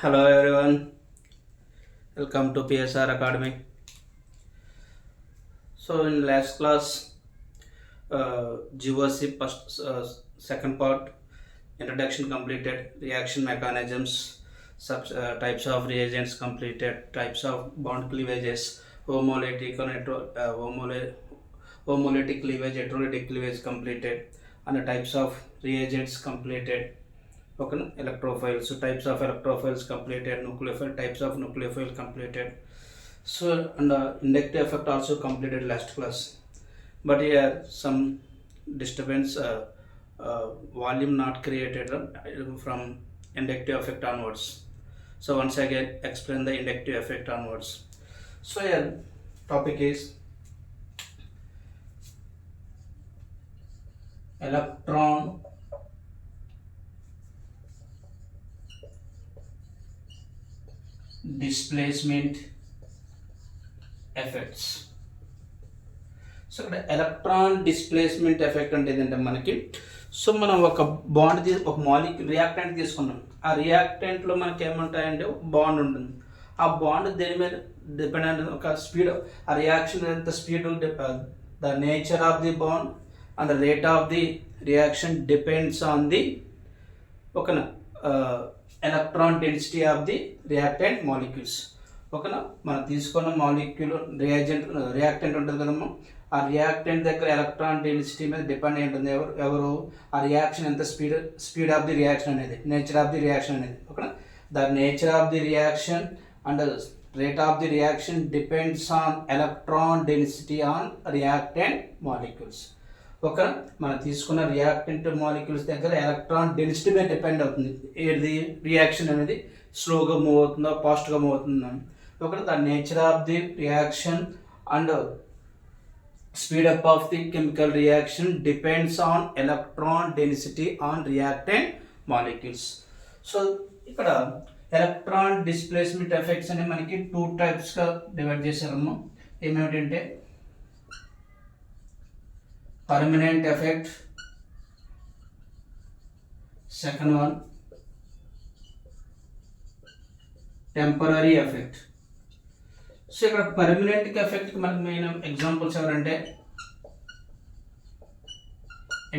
Hello everyone, welcome to PSR Academy. So in last class, GOC first, second part, introduction completed, reaction mechanisms, types of reagents completed, types of bond cleavages, homolytic and homolytic cleavage, heterolytic cleavage completed, and the types of reagents completed. Okay, electrophiles, so types of electrophiles completed, nucleophile, types of nucleophile completed. So and inductive effect also completed last class, but here some disturbance, volume not created from inductive effect onwards. So once again explain the inductive effect onwards. So here topic is electron displacement effects. So ఇక్కడ electron displacement effect అంటే ఏంటంటే మనకి, so మనం ఒక bond ఒక molecule reactant తీసుకున్నాం. ఆ రియాక్టెంట్లో మనకి ఏమంటాయంటే బాండ్ ఉంటుంది. ఆ బాండ్ దేని మీద డిపెండ్ అయిన ఒక స్పీడ్, ఆ రియాక్షన్ ఎంత speed, the nature of the bond and the rate of the reaction depends on the ఓకేనా electron density of the reactant molecules. ఓకేనా, మనం తీసుకున్న మాలిక్యూల్ రియాక్టెంట్ ఉంటుంది కదమ్మా, ఆ రియాక్టెంట్ దగ్గర ఎలక్ట్రాన్ డెన్సిటీ మీద డిపెండ్ అయి ఉంటుంది. ఎవరు ఆ రియాక్షన్ ఎంత స్పీడ్ ఆఫ్ ది రియాక్షన్ అనేది, నేచర్ ఆఫ్ ది రియాక్షన్ అనేది. ఓకేనా, the nature of the reaction and rate of the reaction depends on electron density on reactant molecules. ఓకేనా, మనం తీసుకున్న రియాక్టెంట్ మాలిక్యూల్స్ దగ్గర ఎలక్ట్రాన్ డెన్సిటీ మీద డిపెండ్ అవుతుంది ఏది రియాక్షన్ అనేది స్లోగా మూవ్ అవుతుందో ఫాస్ట్గా మూవ్ అవుతుందని. Okay, the nature of the reaction and speed up of the chemical reaction depends on electron density on reactant molecules. So ఇక్కడ ఎలక్ట్రాన్ డిస్ప్లేస్మెంట్ ఎఫెక్ట్స్ అనేవి మనకి టూ టైప్స్గా డివైడ్ చేశారమ్మా. ఏమేమిటంటే permanent effect, second one temporary effect. So ఇక్కడ permanent effect మనకి main examples ఎవరంటే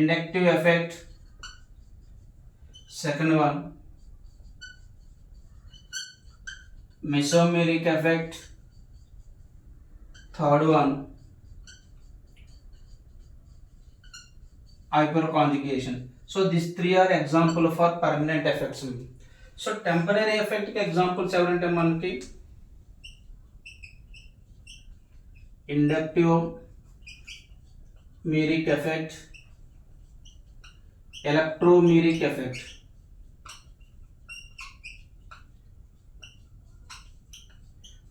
inductive effect, second one mesomeric effect, third one hyperconjugation. So these three are example for permanent effects. So temporary effect के examples ఎవరంటే మనకి inductive metric effect, electromeric effect.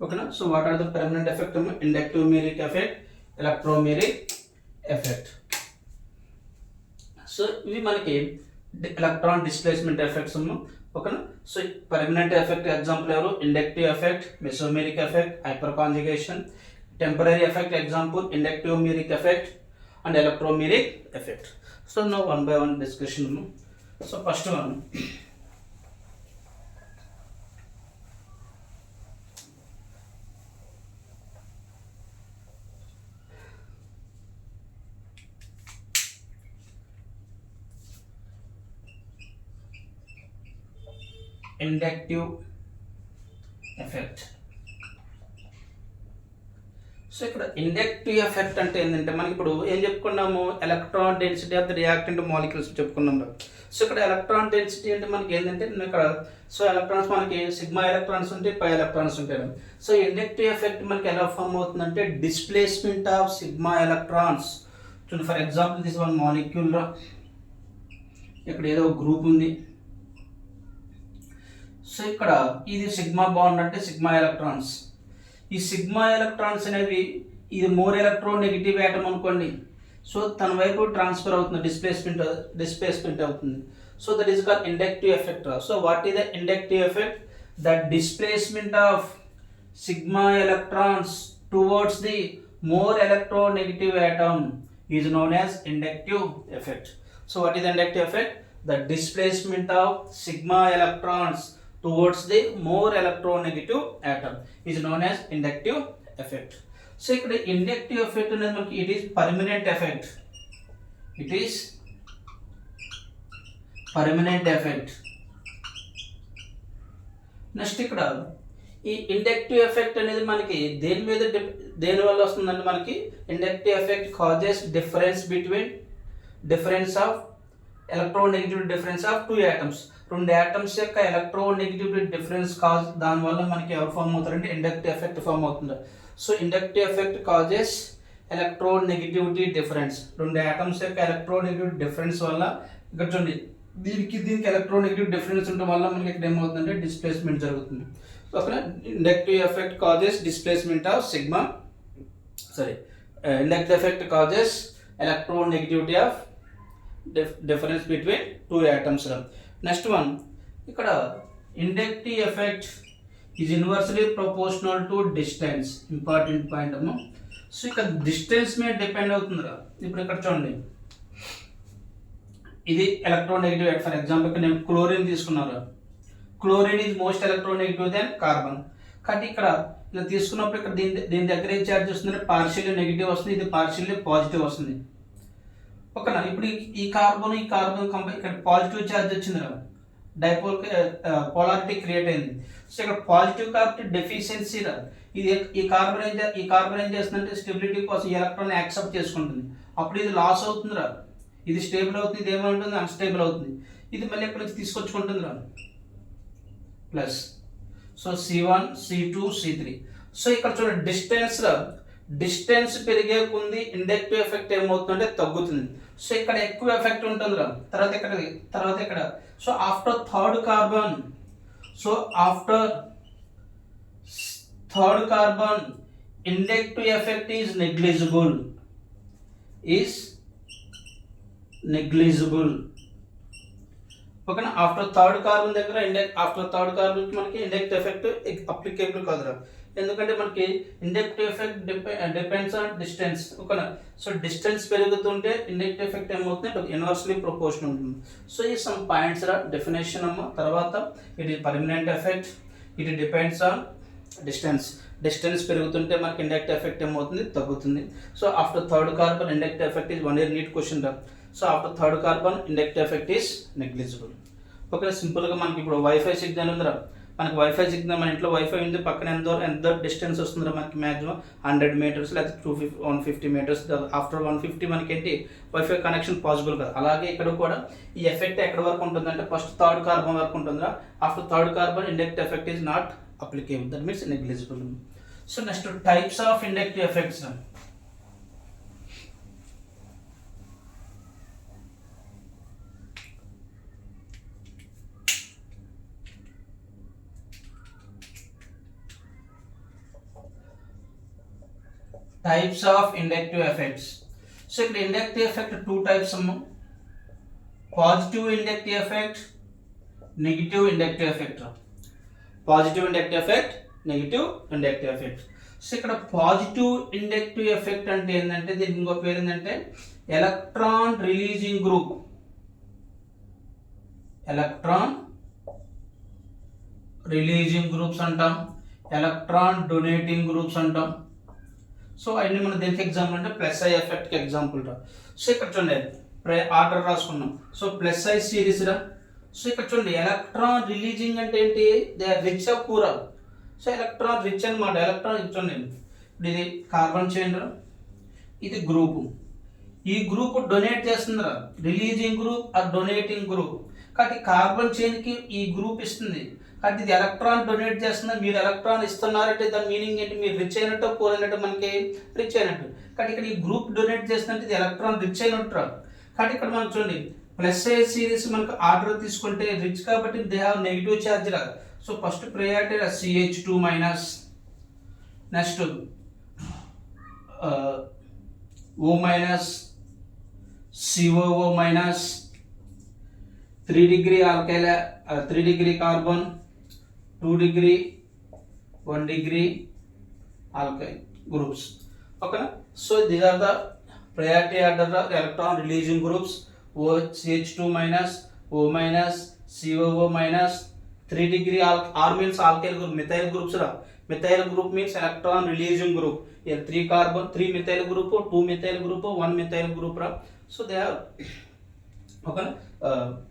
Okay na? So what are the permanent effect? Inductive metric effect, electromeric effect. So ఇవి మనకి electron displacement effects. ఓకేనా, so permanent effect example ఎవరు, inductive effect, mesomeric effect, hyperconjugation. Temporary effect example inductive meric effect and electromeric effect. So no one by one discussion. So first one inductive effect. So ఇక్కడ inductive effect అంటే ఏంటంటే మనకి ఇప్పుడు ఏం చెప్పుకున్నాము, electron density of the reactant molecules చెప్పుకున్నాం. So ఇక్కడ electron density అంటే మనకి ఏంటంటే ఇక్కడ సో ఎలక్ట్రాన్స్ మనకి సిగ్మా ఎలక్ట్రాన్స్ ఉంటాయి, పై ఎలక్ట్రాన్స్ ఉంటాయి. సో ఇండక్టివ్ ఎఫెక్ట్ మనకి ఎలా ఫామ్ అవుతుందంటే డిస్ప్లేస్మెంట్ ఆఫ్ సిగ్మా ఎలక్ట్రాన్స్. చూడండి, for example this one molecule, ఇక్కడ ఏదో గ్రూప్ ఉంది. సో ఇక్కడ ఇది సిగ్మా బాండ్ అంటే సిగ్మా ఎలక్ట్రాన్స్. ఈ సిగ్మా ఎలక్ట్రాన్స్ అనేవి ఇది మోర్ ఎలక్ట్రో నెగిటివ్ యాటమ్ అనుకోండి, సో తన వైపు ట్రాన్స్ఫర్ అవుతుంది, డిస్ప్లేస్మెంట్ అవుతుంది. So that is called inductive effect. So what is the inductive effect? The displacement of sigma electrons towards the more electro negative atom is known as inductive effect. So what is the inductive effect? The displacement of sigma electrons towards the more electronegative atom is known as inductive effect. So ఇక్కడ inductive effect అనేది మనకి it is permanent effect. It is permanent effect. Next ఇక్కడ ఈ inductive effect అనేది మనకి దేని వల్ల వస్తుందంటే మనకి inductive effect causes difference of electronegative difference of two atoms. రెండు యాటమ్స్ యొక్క ఎలక్ట్రోనెగటివిటీ డిఫరెన్స్ దానివల్ల మనకి ఎవరు ఫామ్ అవుతారంటే ఇండక్టివ్ ఎఫెక్ట్ ఫామ్ అవుతుంది. So inductive effect causes electronegativity difference. రెండు యాటమ్స్ యొక్క ఎలక్ట్రోనెగటివ్ డిఫరెన్స్ వల్ల ఇక్కడ చూడండి దీనికి ఎలక్ట్రోనెగటివ్ డిఫరెన్స్ ఉండడం వల్ల మనకి ఇక్కడ ఏమవుతుందంటే డిస్ప్లేస్మెంట్ జరుగుతుంది. సో అక్కడ inductive effect causes displacement of inductive effect causes electronegativity of difference between two atoms. Next one ఇక్కడ inductive effect is inversely proportional to distance. Important point అమ్మా. సో ఇక్కడ డిస్టెన్స్ మీద డిపెండ్ అవుతుందిరా. ఇప్పుడు ఇక్కడ చూడండి ఇది ఎలక్ట్రోనెగటివ్. ఫర్ ఎగ్జాంపుల్ ఇక్కడ నేను క్లోరిన్ తీసుకున్నాను. Chlorine is most electronegative than carbon. కాబట్టి ఇక్కడ ఇలా తీసుకున్నప్పుడు ఇక్కడ దీని దగ్గర ఏం ఛార్జ్ వస్తుంది, పార్షియల్లీ నెగిటివ్ వస్తుంది, ఇది పార్షియల్లీ పాజిటివ్ వస్తుంది. ఓకేనా. ఇప్పుడు ఈ కార్బన్ ఇక్కడ పాజిటివ్ ఛార్జ్ వచ్చింది రా, డైపోల్ పోలారిటీ క్రియేట్ అయింది. సో ఇక్కడ పాజిటివ్ కాబట్టి డెఫిషియన్సీ రా. ఈ కార్బన్ ఏం చేస్తుందంటే స్టెబిలిటీ కోసం ఎలక్ట్రాన్ యాక్సెప్ట్ చేసుకుంటుంది. అప్పుడు ఇది లాస్ అవుతుంది రా, ఇది స్టేబుల్ అవుతుంది, ఇది ఏమంటుంది అన్స్టేబుల్ అవుతుంది. ఇది మళ్ళీ ఎక్కడి నుంచి తీసుకొచ్చుకుంటుంది రా plus. So C1 C2 C3. So ఇక్కడ చూడండి డిస్టెన్స్ పెరిగే కొంది ఇండక్టివ్ ఎఫెక్ట్ ఏమవుతుందంటే తగ్గుతుంది. సో ఇక్కడ ఎక్కువ ఎఫెక్ట్ ఉంటుంది రా. తర్వాత ఇక్కడ so after third carbon inductive effect is negligible. ఓకేనా. ఆఫ్టర్ థర్డ్ కార్బన్ మనకి ఇండక్టివ్ ఎఫెక్ట్ అప్లికేబుల్ కాదురా. ఎందుకంటే మనకి inductive effect depends on distance. ఓకేనా. సో డిస్టెన్స్ పెరుగుతుంటే ఇండక్టివ్ ఎఫెక్ట్ ఏమవుతుంది, ఇన్వర్స్లీ ప్రపోర్షనల్ ఉంటుంది. సో ఈ సమ్ పాయింట్స్ రా డెఫినేషన్ అమ్మ. తర్వాత ఇది permanent effect, it depends on distance పెరుగుతుంటే మనకి ఇండక్టివ్ ఎఫెక్ట్ ఏమవుతుంది, తగ్గుతుంది. So after third carbon inductive effect is 1 year NEET question రా. So after third carbon inductive effect is negligible. Okay. సింపుల్గా మనకి ఇప్పుడు వైఫై సిగ్నల్ ఉందిరా. మనకి వైఫై సిగ్నల్ మన ఇంట్లో వైఫై ఉంది, పక్కన ఎంత డిస్టెన్స్ వస్తుందిరా మనకి మ్యాక్సిమం 100 meters లేకపోతే 150 meters. ఆఫ్టర్ 150 మనకి ఏంటి వైఫై కనెక్షన్ పాసిబుల్ కదా. అలాగే ఇక్కడ కూడా ఈ ఎఫెక్ట్ ఎక్కడ వరకు ఉంటుందంటే ఫస్ట్ థర్డ్ కార్బన్ వరకు ఉంటుందిరా. After third carbon inductive effect is not applicable, that means negligible. So next types of inductive effects. Types of inductive effects. So ఇక్కడ inductive effect 2 types అమ్మ. Positive inductive effect, negative inductive effect. Positive inductive effect, negative inductive effect. So ఇక్కడ positive inductive effect అంటే ఏంటంటే దీనికి ఇంకో పేరు ఏంటంటే electron releasing groups అంటాం, ఎలక్ట్రాన్ డొనేటింగ్ గ్రూప్స్ అంటాం. సో అవన్నీ మనం దేనికి ఎగ్జాంపుల్ అంటే ప్లస్ ఐ ఎఫెక్ట్కి ఎగ్జాంపుల్ రా. సో ఇక్కడ చూడండి ఆర్డర్ రాసుకున్నాం. సో ప్లస్ ఐ సిరీస్ రా. సో ఇక్కడ చూడండి ఎలక్ట్రాన్ రిలీజింగ్ అంటే ఏంటి, they are rich of poor. So electron rich అనమాట. ఎలక్ట్రాన్ చూడండి ఇప్పుడు ఇది కార్బన్ చైన్ రా, ఇది గ్రూపు. ఈ గ్రూప్ డొనేట్ చేస్తుందిరా, releasing group or donating group. కాబట్టి కార్బన్ చైన్కి ఈ గ్రూప్ ఇస్తుంది, కాబట్టి ఇది ఎలక్ట్రాన్ డొనేట్ చేస్తున్నా, మీరు ఎలక్ట్రాన్ ఇస్తున్నారంటే దాని మీనింగ్ ఏంటి, మీరు రిచ్ అయినట్టు పూర్ అయినట్టు, మనకి రిచ్ అయినట్టు. కాబట్టి ఇక్కడ ఈ గ్రూప్ డొనేట్ చేస్తుంటే ఇది ఎలక్ట్రాన్ రిచ్ అయినట్టు. కాబట్టి ఇక్కడ మనం చూడండి ప్లస్ ఐ సిరీస్ మనకు ఆర్డర్ తీసుకుంటే రిచ్ కాబట్టి దే హ్యావ్ నెగిటివ్ ఛార్జ్ రా. So first priority CH2 minus, next O minus, COO minus, 3 degree alkyl 3 degree carbon, 2 degree 1 degree alkyl groups. Okay, so these are the priority order of electron releasing groups. CH2 minus, O minus, COO minus, 3 degree R means alkyl group, methyl groups ra. Methyl group means electron releasing group. Here 3 carbon, 3 methyl group, 2 methyl group, 1 methyl group ra. So they have okay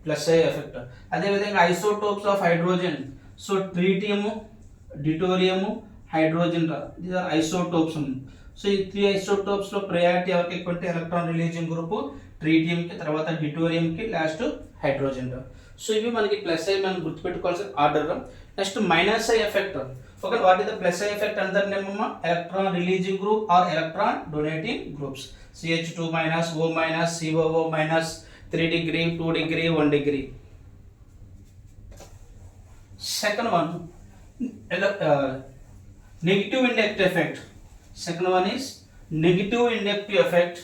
plus I effect. అదే విధంగా isotopes of hydrogen. So tritium, deuterium, hydrogen ra. These are isotopes. So ఈ 3 isotopes low priority ఎవరికి ఎక్కువ అంటే electron releasing group tritium కి, తర్వాత deuterium కి, last hydrogen రా. సో ఇవి మనకి ప్లస్ ఐ మనం గుర్తుపెట్టుకోవాల్సిన order. Next minus I effect. Okay, what is the plus I effect under name electron releasing group or electron donating groups. CH2 minus, O minus, COO minus, 3 degree, 2 degree, 1 degree. Second one, negative inductive effect. Second one is negative inductive effect.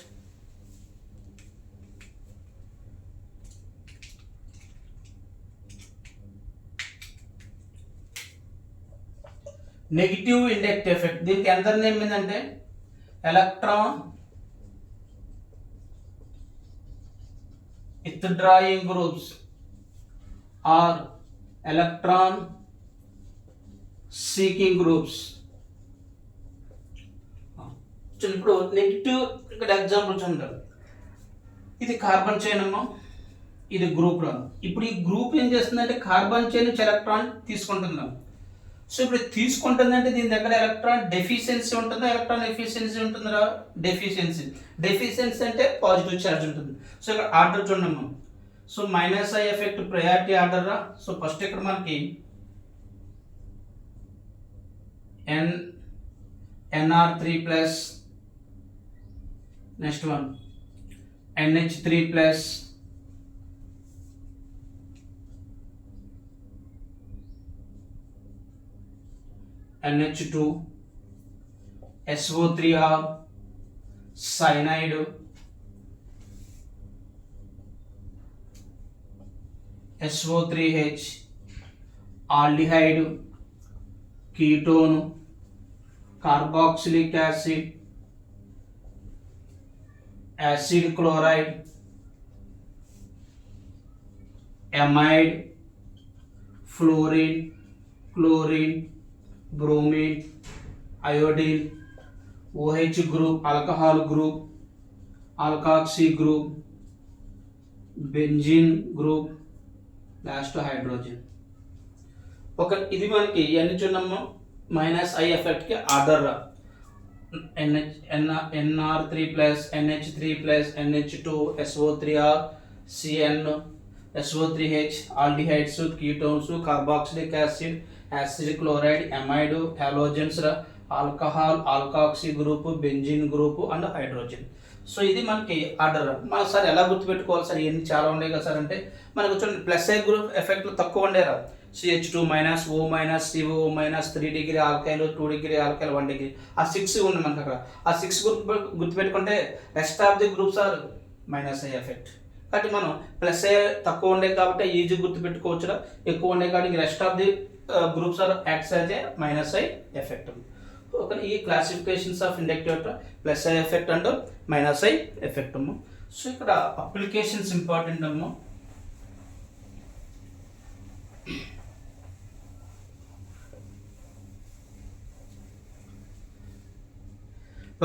Negative inductive effect, దీనికి అందరి name ఏంటంటే electron withdrawing groups or electron seeking groups. ఇప్పుడు negative ఇక్కడ example చూడండి, ఇది carbon chain అమ్మా, ఇది group రా. ఇప్పుడు ఈ గ్రూప్ ఏం చేస్తుందంటే కార్బన్ చైన్ నుంచి ఎలక్ట్రాన్ తీసుకుంటున్నాం. సో ఇప్పుడు తీసుకుంటుందంటే దీని దగ్గర ఎలక్ట్రాన్ డెఫిషియన్సీ ఉంటుందా, ఎలక్ట్రాన్ ఎఫిషియన్సీ ఉంటుందా? డెఫిషియన్సీ. డెఫిషియన్సీ అంటే పాజిటివ్ ఛార్జ్ ఉంటుంది. సో ఇక్కడ ఆర్డర్ చూడమ్మా. So minus I effect priority order రా. సో ఫస్ట్ ఇక్కడ మనకి NR3 plus, next one NH3 plus, NH2, SO3R, cyanide, SO3H, aldehyde, ketone, carboxylic acid, acid chloride, amide, fluorine, chlorine, bromine, iodine, OH group, alcohol group, alkoxy group, benzene group, last hydrogen. ఒక ఇది మనకి ఎన్ని చూడమ్మా minus I effect కి order రా. NR3 plus, NH3 plus, NH2, SO3R, CN, SO3H, aldehydes, ketones, carboxylic acid, acid chloride, amide, halogens, alcohol, alkoxy group, benzene group and hydrogen. So ఇది మనకి order. మనం సార్ ఎలా గుర్తుపెట్టుకోవాలి సార్, ఇవన్నీ చాలా ఉన్నాయి కదా సార్ అంటే మనకు చూడండి ప్లస్ ఐ గ్రూప్ ఎఫెక్ట్లు తక్కువ ఉండేరా. CH2 minus, O minus, COO minus, 3 degree alkyl, 2 degree alkyl, 1 degree, ఆ 6 ఉంది మనకు అక్కడ. ఆ 6 గుర్తుపెట్టుకుంటే rest of the groups are minus I effect. కాబట్టి మనం ప్లస్ ఐ తక్కువ ఉండే కాబట్టి ఈజీ గుర్తుపెట్టుకోవచ్చురా, ఎక్కువ ఉండే కాబట్టి rest of the groups are acts as a minus I effect. Okay, ఈ classifications of inductive plus I effect and minus I effect అమ్మ. సో ఇక్కడ అప్లికేషన్స్ ఇంపార్టెంట్ అమ్మ.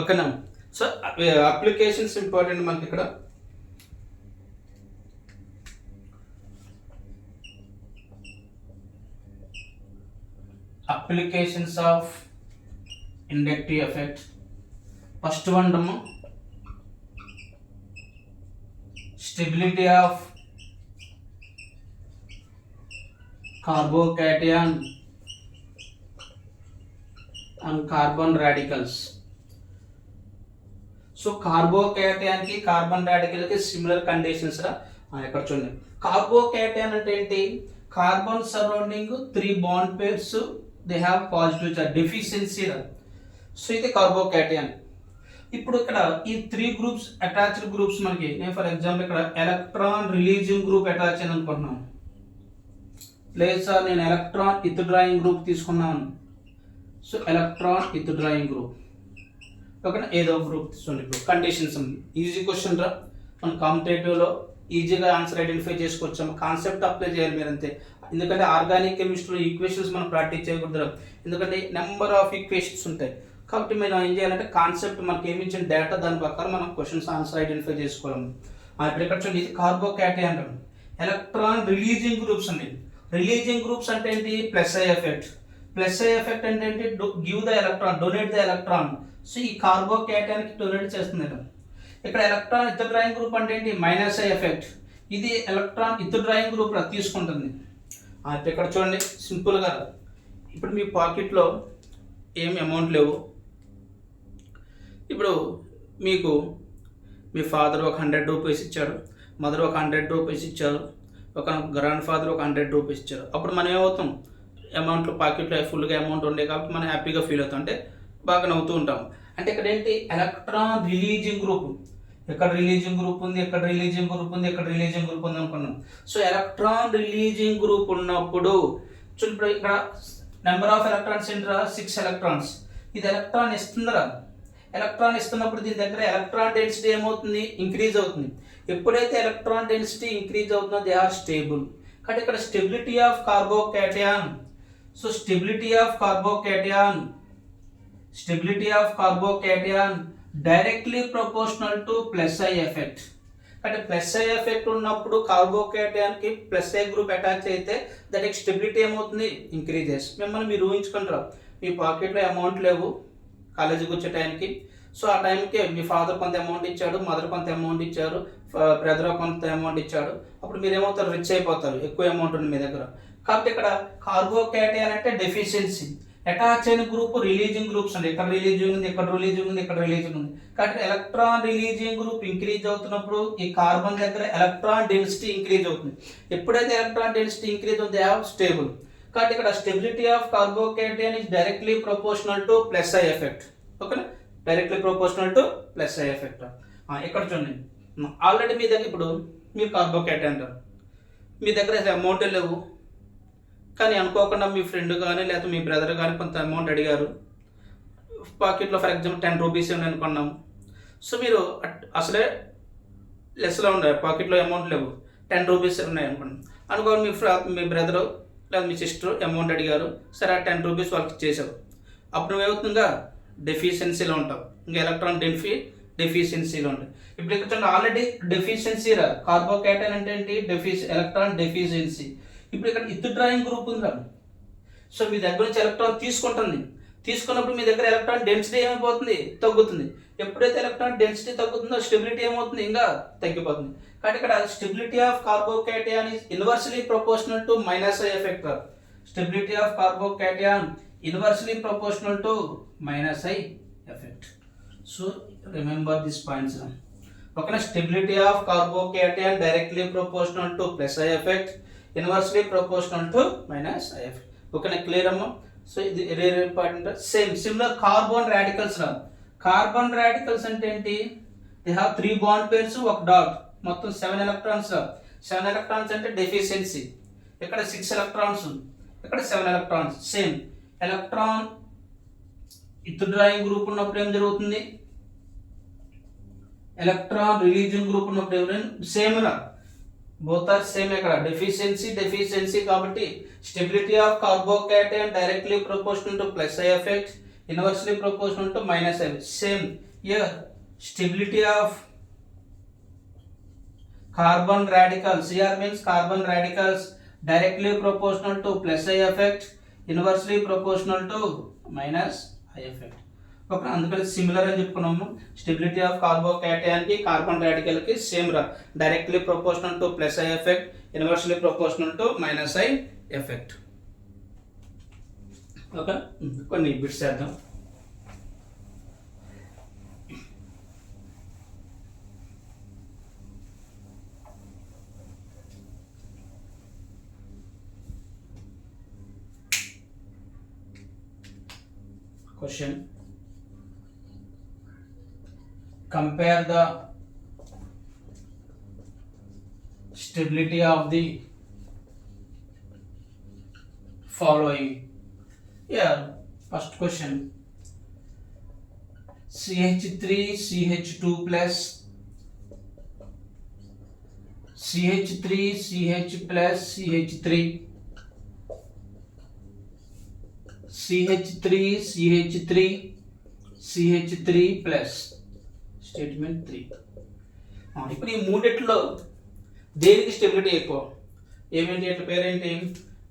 ఓకేనా, సో అప్లికేషన్స్ ఇంపార్టెంట్ మనకి ఇక్కడ. Applications of inductive effect. First one అమ్మ stability of carbocation and carbon radicals. So carbocation కి carbon radical కి similar conditions రా. ఇక్కడ చూడండి, కార్బోకేటయాన్ అంటే ఏంటి, carbon surrounding 3 bond pairs they have positive charge, deficiency రా. సో ఇది కార్బోకేటయాన్. ఇప్పుడు ఇక్కడ ఈ 3 గ్రూప్స్ అటాచ్డ్ గ్రూప్స్ మనకి, నేను ఫర్ ఎగ్జాంపుల్ ఇక్కడ ఎలక్ట్రాన్ రిలీజింగ్ గ్రూప్ అటాచ్ అని అనుకుంటున్నాను, లేదు సార్ నేను ఎలక్ట్రాన్ విత్డ్రాయింగ్ గ్రూప్ తీసుకున్నాను. సో ఎలక్ట్రాన్ విత్డ్రాయింగ్ గ్రూప్ ఓకేనా, ఏదో గ్రూప్ తీసుకోండి. ఇప్పుడు కండిషన్స్ ఈజీ క్వశ్చన్ రా, మన కాంపిటేటివ్లో ఈజీగా ఆన్సర్ ఐడెంటిఫై చేసుకోవచ్చు. కాన్సెప్ట్ అప్లై చేయాలి మీరు అంతే. ఎందుకంటే ఆర్గానిక్ కెమిస్ట్రీలో ఈక్వేషన్స్ మనం ప్రాక్టీస్ చేయకూడదు, ఎందుకంటే నెంబర్ ఆఫ్ ఈక్వేషన్స్ ఉంటాయి. కాబట్టి మనం ఏం చేయాలంటే కాన్సెప్ట్ మనకి ఏమి ఇచ్చిన డేటా దాని ప్రకారం మనం క్వశ్చన్స్ ఆన్సర్ ఐడెంటిఫై చేసుకోవాలి. ఇప్పుడు ఇక్కడ చూడండి, ఇది కార్బోకేటయాన్ అంటాం. ఎలక్ట్రాన్ రిలీజింగ్ గ్రూప్స్ అండి. రిలీజింగ్ గ్రూప్స్ అంటే ఏంటి? Plus I effect. Plus I effect అంటే ఏంటి? Give the electron, donate the electron. So ఈ కార్బోకేటయాన్కి డొనేట్ చేస్తుంది. ఇక్కడ ఎలక్ట్రాన్ ఇథోడ్రాయింగ్ గ్రూప్ అంటే ఏంటి? Minus I effect. ఇది ఎలక్ట్రాన్ ఇథోడ్రాయింగ్ గ్రూప్ తీసుకుంటుంది. ఇక్కడ చూడండి సింపుల్గా, ఇప్పుడు మీ పాకెట్లో ఏమి అమౌంట్ లేవు. ఇప్పుడు మీకు మీ ఫాదర్ ఒక 100 రూపీస్ ఇచ్చాడు, మదర్ ఒక 100 రూపీస్ ఇచ్చారు, ఒక గ్రాండ్ ఫాదర్ ఒక 100 రూపీస్ ఇచ్చారు. అప్పుడు మనం ఏమవుతాం? అమౌంట్లో పాకెట్లో ఫుల్గా అమౌంట్ ఉండే కాబట్టి మనం హ్యాపీగా ఫీల్ అవుతాం, అంటే బాగా నవ్వుతూ ఉంటాం. అంటే ఇక్కడ ఏంటి? Electron releasing group. ఎక్కడ రిలీజింగ్ గ్రూప్ ఉంది, ఎక్కడ రిలీజింగ్ గ్రూప్ ఉంది, ఎక్కడ రిలీజింగ్ గ్రూప్ ఉంది అనుకున్నాం. సో ఎలక్ట్రాన్ రిలీజింగ్ గ్రూప్ ఉన్నప్పుడు ఇప్పుడు ఇక్కడ నెంబర్ ఆఫ్ ఎలక్ట్రాన్స్ ఏంట్రా? 6 ఎలక్ట్రాన్స్. ఇది ఎలక్ట్రాన్ ఇస్తుందిరా. ఎలక్ట్రాన్ ఇస్తున్నప్పుడు దీని దగ్గర ఎలక్ట్రాన్ డెన్సిటీ ఏమవుతుంది? ఇంక్రీజ్ అవుతుంది. ఎప్పుడైతే ఎలక్ట్రాన్ డెన్సిటీ ఇంక్రీజ్ అవుతుందో దే ఆర్ స్టేబుల్. కాబట్టి ఇక్కడ stability of carbocation. So stability of carbocation directly proportional to plus I effect. అంటే ప్లస్ ఐ ఎఫెక్ట్ ఉన్నప్పుడు కార్బోకేటయాన్కి ప్లస్ ఐ గ్రూప్ అటాచ్ అయితే దానికి స్టెబిలిటీ ఏమవుతుంది? ఇంక్రీజెస్. మిమ్మల్ని మీరు ఊహించుకుంటారు, మీ పాకెట్లో అమౌంట్ లేవు కాలేజీకి వచ్చే టైంకి. సో ఆ టైంకి మీ ఫాదర్ కొంత అమౌంట్ ఇచ్చాడు, మదర్ కొంత అమౌంట్ ఇచ్చారు, బ్రదర్ కొంత అమౌంట్ ఇచ్చాడు. అప్పుడు మీరు ఏమవుతారు? రిచ్ అయిపోతారు, ఎక్కువ అమౌంట్ ఉంది మీ దగ్గర. కాబట్టి ఇక్కడ కార్బోకేటయాన్ అంటే డెఫిషియన్సీ. అటాచ్ అయిన గ్రూప్ రిలీజింగ్ గ్రూప్స్ అండి. ఇక్కడ రిలీజింగ్ ఉంది, ఇక్కడ రిలీజింగ్ ఉంది, ఇక్కడ రిలీజింగ్ ఉంది. కాబట్టి ఎలక్ట్రాన్ రిలీజింగ్ గ్రూప్ ఇంక్రీజ్ అవుతున్నప్పుడు ఈ కార్బన్ దగ్గర ఎలక్ట్రాన్ డెన్సిటీ ఇంక్రీజ్ అవుతుంది. ఎప్పుడైతే ఎలక్ట్రాన్ డెన్సిటీ ఇంక్రీజ్ అవుతుంది, దే హావ్ స్టేబుల్. కాబట్టి ఇక్కడ stability of carbocation is directly proportional to plus I effect. ఓకేనా? Directly proportional to plus I effect. ఇక్కడ చూడండి, ఆల్రెడీ మీ దగ్గర ఇప్పుడు మీరు కార్బోకేటయాన్ అంటారు, మీ దగ్గర అమౌంట్ లేవు, కానీ అనుకోకుండా మీ ఫ్రెండ్ కానీ లేకపోతే మీ బ్రదర్ కానీ కొంత అమౌంట్ అడిగారు. పాకెట్లో ఫర్ ఎగ్జాంపుల్ 10 రూపీస్ ఉంది అనుకున్నాము. సో మీరు అసలే లెస్లో ఉండాలి, పాకెట్లో అమౌంట్ లేవు, 10 రూపీస్ ఉన్నాయి అనుకున్నాం. అనుకోని మీ బ్రదరు లేదా మీ సిస్టర్ అమౌంట్ అడిగారు. సరే ఆ 10 రూపీస్ వాళ్ళకి ఇచ్చేసావు. అప్పుడు నువ్వేమవుతుందిగా? డెఫిషియన్సీలో ఉంటావు, ఇంకా ఎలక్ట్రాన్ డెఫిషియన్సీలో ఉంటాయి. ఇప్పుడు ఇక్కడ ఆల్రెడీ డెఫిషియన్సీ రా. కార్బోకేటయాన్ అంటే ఏంటి? Electron deficiency. ఇప్పుడు ఇక్కడ విత్డ్రాయింగ్ గ్రూప్ ఉందిరా. సో మీ దగ్గర నుంచి ఎలక్ట్రాన్ తీసుకుంటుంది. తీసుకున్నప్పుడు మీ దగ్గర ఎలక్ట్రాన్ డెన్సిటీ ఏమైపోతుంది? తగ్గుతుంది. ఎప్పుడైతే ఎలక్ట్రాన్ డెన్సిటీ తగ్గుతుందో స్టెబిలిటీ ఏమవుతుంది? ఇంకా తగ్గిపోతుంది. కాబట్టి ఇక్కడ stability of carbocation is inversely proportional to minus I effect. Stability of carbocation inversely proportional to minus I effect. So remember this points. ఓకేనా? Stability of carbocation directly proportional to plus I effect, inversely proportional to minus I effect. ఓకేనా? Clear అమ్మా? సో ఇది very important. Similar carbon radicals రా. Carbon radicals అంటే ఏంటి? They have 3 bond pairs, ఒక dot, మొత్తం 7 ఎలక్ట్రాన్స్ రా. 7 ఎలక్ట్రాన్స్ అంటే డెఫిషియన్సీ. ఇక్కడ 6 ఎలక్ట్రాన్స్, ఇక్కడ 7 electrons. Same electron withdrawing group ఉన్నప్పుడు ఏం జరుగుతుంది? ఎలక్ట్రాన్ రిలీజింగ్ గ్రూప్ ఉన్నప్పుడు సేమ్ రా. Both are same. ఇక్కడ డెఫిషియన్సీ కాబట్టి stability of carbocation directly proportional to plus I effect, inversely proportional to minus I. Same here stability of carbon radicals, here means carbon radicals directly proportional to plus I effect, inversely proportional to minus I effect. Okay, అందుకని similar అని చెప్పుకున్నాము. Stability of carbocation కి carbon radical కి same రా. Directly proportional to plus I effect, inversely proportional to minus I effect. Okay, కొన్ని bits చేద్దాం. Question: compare the stability of the following. Yeah, first question: CH3CH2 plus CH3CH plus CH3 CH3 plus statement 3. ఇప్పుడు ఈ మూడిట్లో దేనికి stability ఎక్కువ? ఏమేంటి ఇట్ల పేరేంటి?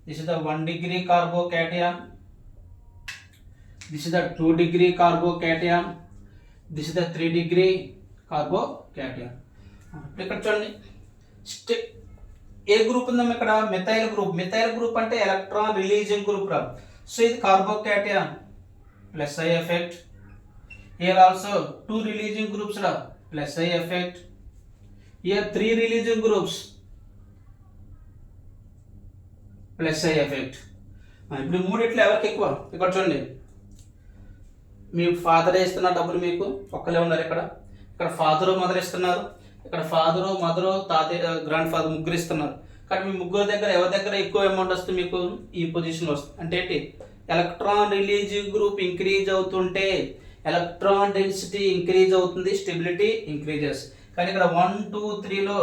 This is the 1 degree carbocation, this is the 2 degree carbocation, this is the 3 degree carbocation. ఇక్కడ చూడండి, ఏ గ్రూప్ ఉందాం ఇక్కడ? Methyl group. మెథైల్ గ్రూప్ అంటే ఎలక్ట్రాన్ రిలీజింగ్ గ్రూప్ రా. సో ఇది carbocation plus I effect. Here also 2 releasing groups రా, plus I effect. Here 3 releasing groups, plus I effect. ఇప్పుడు మూడిట్లో ఎవరికి ఎక్కువ? ఇక్కడ చూడండి, మీ ఫాదర్ ఇస్తున్న డబ్బులు మీకు ఒక్కలే ఉన్నారు. ఇక్కడ ఫాదరు మదర్ ఇస్తున్నారు, ఇక్కడ ఫాదరు మదరు తాతయ్య గ్రాండ్ ఫాదర్ ముగ్గురు ఇస్తున్నారు. కానీ మీ ముగ్గురు దగ్గర ఎవరి దగ్గర ఎక్కువ అమౌంట్ వస్తుంది? మీకు ఈ పొజిషన్ వస్తుంది. అంటే ఏంటి? ఎలక్ట్రాన్ రిలీజింగ్ గ్రూప్ ఇంక్రీజ్ అవుతుంటే ఎలక్ట్రాన్ డెన్సిటీ ఇంక్రీజ్ అవుతుంది, స్టెబిలిటీ ఇంక్రీజెస్. కానీ ఇక్కడ 1, 2, 3లో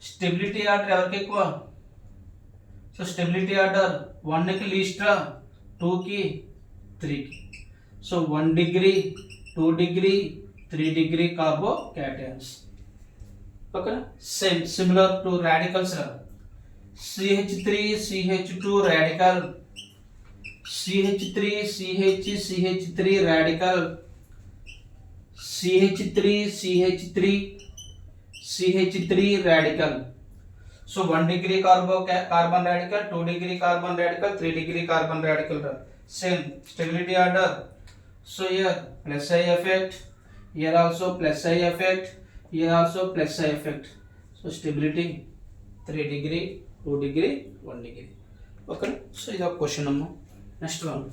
స్టెబిలిటీ ఆర్డర్ ఎవరికి ఎక్కువ? సో స్టెబిలిటీ ఆర్డర్ 1కి లీస్ట్రా, 2కి 3కి. So 1 degree, 2 degree, 3 degree కార్బోకేటయాన్స్. ఓకేనా? Same similar to radicals. CH3 radical, CH3 radical, CH3 radical. So 1 degree carbon radical, 2 degree carbon radical, 3 degree carbon radical. Same stability order. So here plus I effect, here also plus I effect, here also plus I effect. So stability 3 degree, 2 degree, 1 degree. Okay. So ఇది ఒక question అమ్మ. Next one.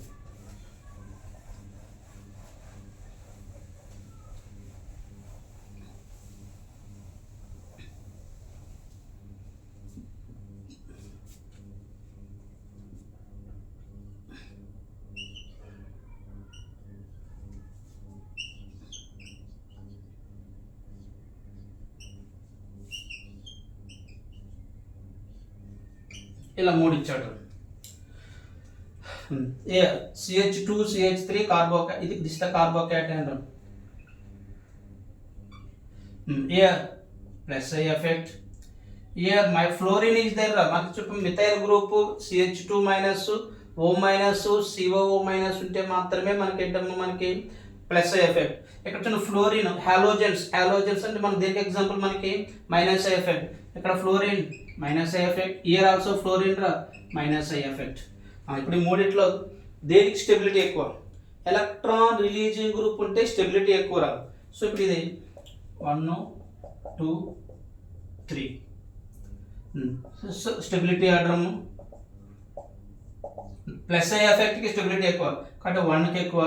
ఇలా మూడు ఇచ్చాడు. CH3 ఇది this the carbocation. Here plus I effect. Here my fluorine is there. మనకి చుట్టూ methyl group CH2 minus O minus COO minus ఉంటే మాత్రమే మనకి ఏంటమ్మా మనకి ప్లస్ ఐ ఎఫెక్ట్. ఇక్కడ చూడండి ఫ్లోరిన్, హాలోజన్స్ అంటే మనకి దేనికి ఎగ్జాంపుల్? మనకి మైనస్ ఐ ఎఫెక్ట్. ఇక్కడ fluorine minus I effect, here also fluorine రా మైనస్ ఐ ఎఫెక్ట్. ఇప్పుడు ఈ మూడిట్లో దేనికి స్టెబిలిటీ ఎక్కువ? ఎలక్ట్రాన్ రిలీజింగ్ గ్రూప్ ఉంటే స్టెబిలిటీ ఎక్కువ రా. సో ఇప్పుడు ఇది 1, 2, 3 స్టెబిలిటీ ఆర్డర్ ప్లస్ ఐ ఎఫెక్ట్కి స్టెబిలిటీ ఎక్కువ కాబట్టి 1కి ఎక్కువ.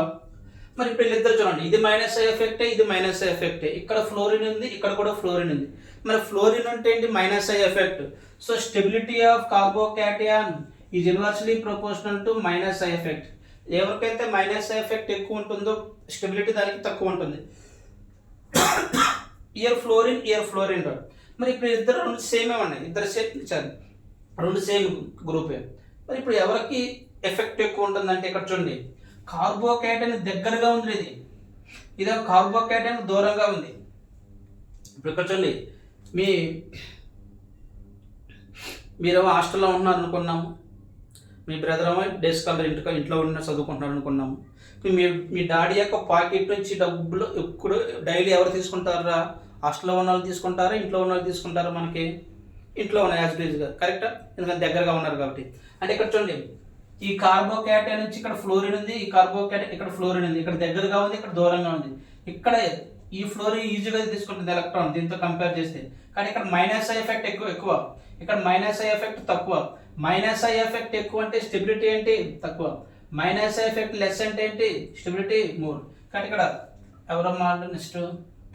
మరి ఇప్పుడు వీళ్ళిద్దరు చూడండి, ఇది మైనస్ ఐ ఎఫెక్టే, ఇది మైనస్ ఐ ఎఫెక్టే. ఇక్కడ ఫ్లోరిన్ ఉంది, ఇక్కడ కూడా ఫ్లోరిన్ ఉంది. మరి ఫ్లోరిన్ అంటే ఏంటి? Minus I effect. So stability of carbocation is inversely proportional to minus I effect. ఎవరికైతే మైనస్ ఐ ఎఫెక్ట్ ఎక్కువ ఉంటుందో స్టెబిలిటీ దానికి తక్కువ ఉంటుంది. ఇయర్ ఫ్లోరిన్ రా. మరి ఇప్పుడు ఇద్దరు రెండు సేమే ఉన్నాయి, ఇద్దరు సేమ్ ఇచ్చారు, రెండు సేమ్ గ్రూపే. మరి ఇప్పుడు ఎవరికి ఎఫెక్ట్ ఎక్కువ ఉంటుందంటే ఇక్కడ చూడండి, కార్బోకేటయాన్ దగ్గరగా ఉంది, ఇది కార్బోకేటయాన్ దూరంగా ఉంది. ఇప్పుడు ఇక్కడ చూడండి, మీరు హాస్టల్లో ఉన్నారు అనుకున్నాము, మీ బ్రదర్ ఏమో డే స్కాలర్ ఇంట్లో ఉన్న చదువుకుంటున్నారు అనుకున్నాము. మీ డాడీ యొక్క పాకెట్ నుంచి డబ్బులు ఇప్పుడు డైలీ ఎవరు తీసుకుంటారా? హాస్టల్లో ఉన్న వాళ్ళు తీసుకుంటారా, ఇంట్లో ఉన్న వాళ్ళు తీసుకుంటారా? మనకి ఇంట్లో ఉన్న యాజ్గా కరెక్టా, ఎందుకంటే దగ్గరగా ఉన్నారు కాబట్టి. అంటే ఇక్కడ చూడండి, ఈ కార్బోకేటయాన్ నుంచి ఇక్కడ ఫ్లోరిన్ ఉంది, ఈ కార్బోకేటయాన్ ఇక్కడ ఫ్లోరిన్ ఉంది, ఇక్కడ దగ్గరగా ఉంది, ఇక్కడ దూరంగా ఉంది. ఇక్కడ ఈ ఫ్లోరిన్ ఈజీగా తీసుకుంటుంది ఎలక్ట్రాన్ దీంతో కంపేర్ చేస్తే. కానీ ఇక్కడ మైనస్ ఐ ఎఫెక్ట్ ఎక్కువ, ఇక్కడ మైనస్ ఐ ఎఫెక్ట్ తక్కువ. మైనస్ ఐ ఎఫెక్ట్ ఎక్కువ అంటే స్టెబిలిటీ ఏంటి? తక్కువ. మైనస్ ఐ ఎఫెక్ట్ లెస్ అంటే ఏంటి? Stability more. కానీ ఇక్కడ ఎవరమ్మా? Next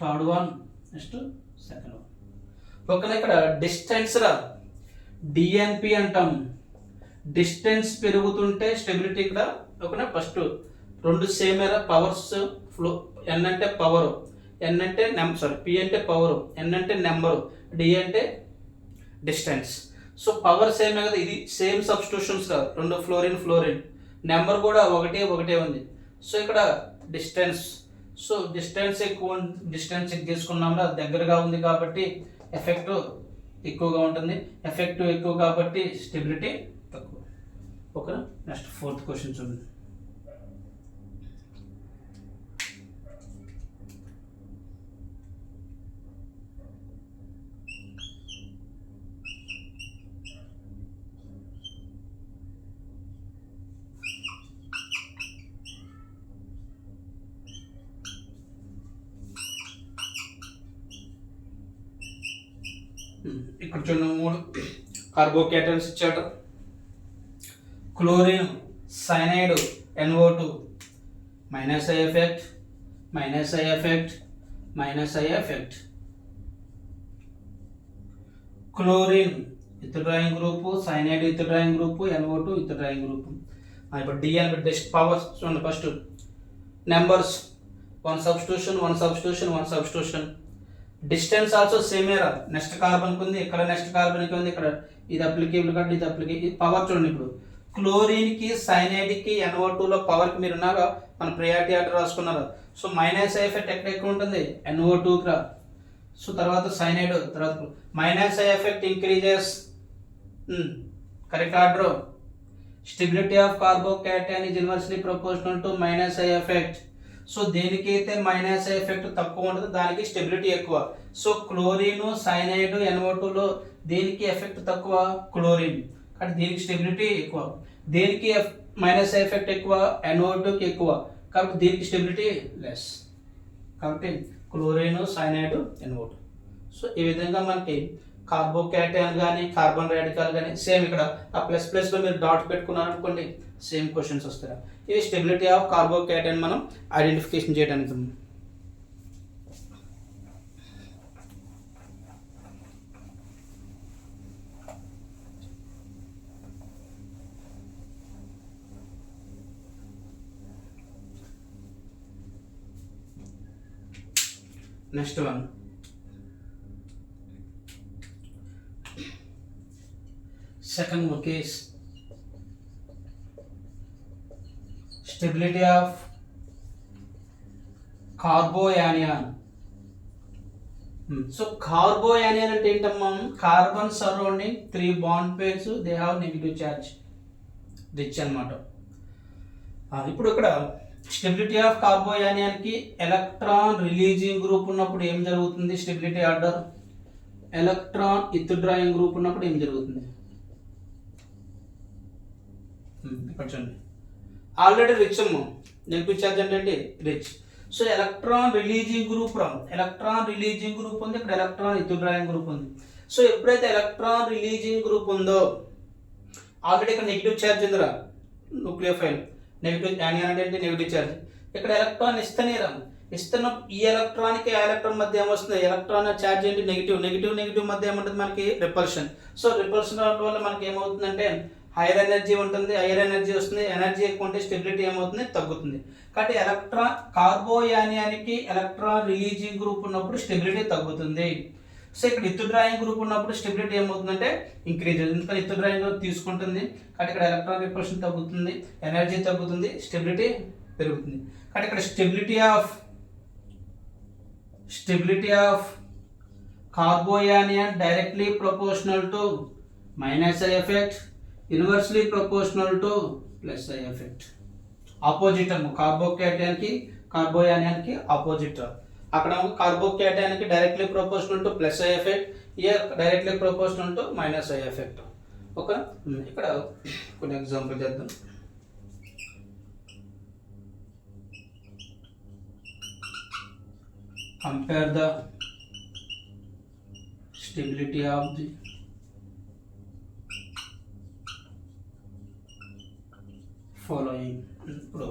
third one, next second one. ఓకేనా? ఇక్కడ డిస్టెన్స్ రా, డిఎన్పి అంటాం. డిస్టెన్స్ పెరుగుతుంటే స్టెబిలిటీ ఇక్కడ. ఓకేనా? ఫస్ట్ రెండు సేమేరా, పవర్స్ ఫ్లో. ఎన్ అంటే పవర్, ఎన్ అంటే పి అంటే పవర్, ఎన్ అంటే నెంబరు, డి అంటే డిస్టెన్స్. సో పవర్ సేమే కదా, ఇది సేమ్ సబ్స్టిట్యూషన్స్ కదా, రెండు ఫ్లోరిన్. నెంబర్ కూడా ఒకటే ఉంది. సో ఇక్కడ డిస్టెన్స్, సో డిస్టెన్స్ చెక్ చేసుకున్నాము, అది దగ్గరగా ఉంది కాబట్టి ఎఫెక్ట్ ఎక్కువగా ఉంటుంది, ఎఫెక్టివ్ ఎక్కువ కాబట్టి స్టెబిలిటీ తక్కువ. ఓకేనా. నెక్స్ట్ 4th క్వశ్చన్ చూడండి. ఇక్కడ చూడండి 3 కార్బోకేటన్స్ ఇచ్చాడు. Chlorine, cyanide, NO2, minus I effect, minus I effect, minus I effect. Chlorine withdrawing group, cyanide withdrawing group, NO2 withdrawing group. ఇప్పుడు డిఎన్ డెస్ట్ పవర్స్ చూడండి. First numbers, 1 substitution. Distance also same ఏరా, next carbon ఉంది, ఇక్కడ next carbon ఉంది, ఇక్కడ ఇది applicable కాబట్టి ఇది అప్లికేబుల్. పవర్ చూడండి. ఇప్పుడు క్లోరిన్కి, సైనైడ్కి, NO2లో పవర్కి మీరు ఉన్నారా, మన ప్రియారిటీ ఆర్డర్ రాసుకున్నారు. సో మైనస్ ఐ ఎఫెక్ట్ ఎక్కడ ఎక్కువ ఉంటుంది, NO2కి రా. సో తర్వాత సైనైడ్, తర్వాత minus I effect increases, correct order. Stability of carbocation is inversely proportional to minus I effect. So దేనికైతే మైనస్ ఐ ఎఫెక్ట్ తక్కువ ఉంటుంది దానికి స్టెబిలిటీ ఎక్కువ. సో క్లోరిన్, సైనైడ్, NO2లో దేనికి ఎఫెక్ట్ తక్కువ, క్లోరిన్, కాబట్టి దీనికి స్టెబిలిటీ ఎక్కువ. దేనికి మైనస్ ఐ ఎఫెక్ట్ ఎక్కువ, NO2కి ఎక్కువ, కాబట్టి దీనికి స్టెబిలిటీ లెస్. కాబట్టి క్లోరిన్, సైనైడ్, NO2. సో ఈ విధంగా మనకి కార్బోకేటైన్ కానీ కార్బన్ రాడికల్ కానీ సేమ్ ఇక్కడ ఆ ప్లస్లో మీరు డాట్ పెట్టుకున్నారనుకోండి సేమ్ క్వశ్చన్స్ వస్తాయి. ఇది స్టెబిలిటీ ఆఫ్ కార్బోకేటైన్ మనం ఐడెంటిఫికేషన్ చేయడానికి. Next one, second case, stability of carbanion. So carbanion అంటే ఏంటమ్మా, carbon surrounding 3 bond pairs they have negative charge rich అనమాట. ఇప్పుడు ఇక్కడ స్టెబిలిటీ ఆఫ్ కార్బోయానియాన్కి ఎలక్ట్రాన్ రిలీజింగ్ గ్రూప్ ఉన్నప్పుడు ఏం జరుగుతుంది, stability order. Electron withdrawing group ఉన్నప్పుడు ఏం జరుగుతుంది, ఇక్కడ చూడండి. ఆల్రెడీ రిచ్ అమ్మ, నెగిటివ్ చార్జ్ అంటే rich. So electron releasing group ఉంది, ఇక్కడ ఎలక్ట్రాన్ విత్డ్రాయింగ్ గ్రూప్ ఉంది. సో ఎప్పుడైతే ఎలక్ట్రాన్ రిలీజింగ్ గ్రూప్ ఉందో ఆల్రెడీ ఇక్కడ నెగిటివ్ చార్జ్ ఉందిరా, న్యూక్లియోఫైల్. నెగిటివ్ యానియాన్ అంటే నెగిటివ్ చార్జ్. ఇక్కడ ఎలక్ట్రాన్ ఇస్తున్న ఈ ఎలక్ట్రాన్కి ఆ ఎలక్ట్రాన్ మధ్య ఏమొస్తుంది, ఎలక్ట్రాన్ చార్జ్ ఏంటి, నెగిటివ్ మధ్య ఏముంటుంది మనకి, రిపల్షన్. సో రిపల్షన్ వల్ల మనకి ఏమవుతుందంటే హైయర్ ఎనర్జీ ఉంటుంది, హైయర్ ఎనర్జీ వస్తుంది, ఎనర్జీ ఎక్కువ ఉంటే స్టెబిలిటీ ఏమవుతుంది, తగ్గుతుంది. కాబట్టి కార్బోయానియానికి ఎలక్ట్రాన్ రిలీజింగ్ గ్రూప్ ఉన్నప్పుడు స్టెబిలిటీ తగ్గుతుంది. సో ఇక్కడ విత్డ్రాయింగ్ గ్రూప్ ఉన్నప్పుడు స్టెబిలిటీ ఏమవుతుందంటే ఇంక్రీజ్. ఎందుకంటే విత్డ్రాయింగ్ గ్రూప్ తీసుకుంటుంది కాబట్టి ఇక్కడ ఎలక్ట్రాన్ రిపల్షన్ తగ్గుతుంది, ఎనర్జీ తగ్గుతుంది, స్టెబిలిటీ పెరుగుతుంది. కాబట్టి ఇక్కడ stability of carbanion directly proportional to minus I effect, inversely proportional to plus I effect. Opposite అమ్మ, కార్బోకేటైన్కి కార్బోయానియాన్కి ఆపోజిట్. అక్కడ కార్బోకేటైన్కి directly proportional to plus I effect, here directly proportional to minus I effect. Okay, ఇక్కడ కొన్ని example చేద్దాం. Compare the stability of the following. ఇప్పుడు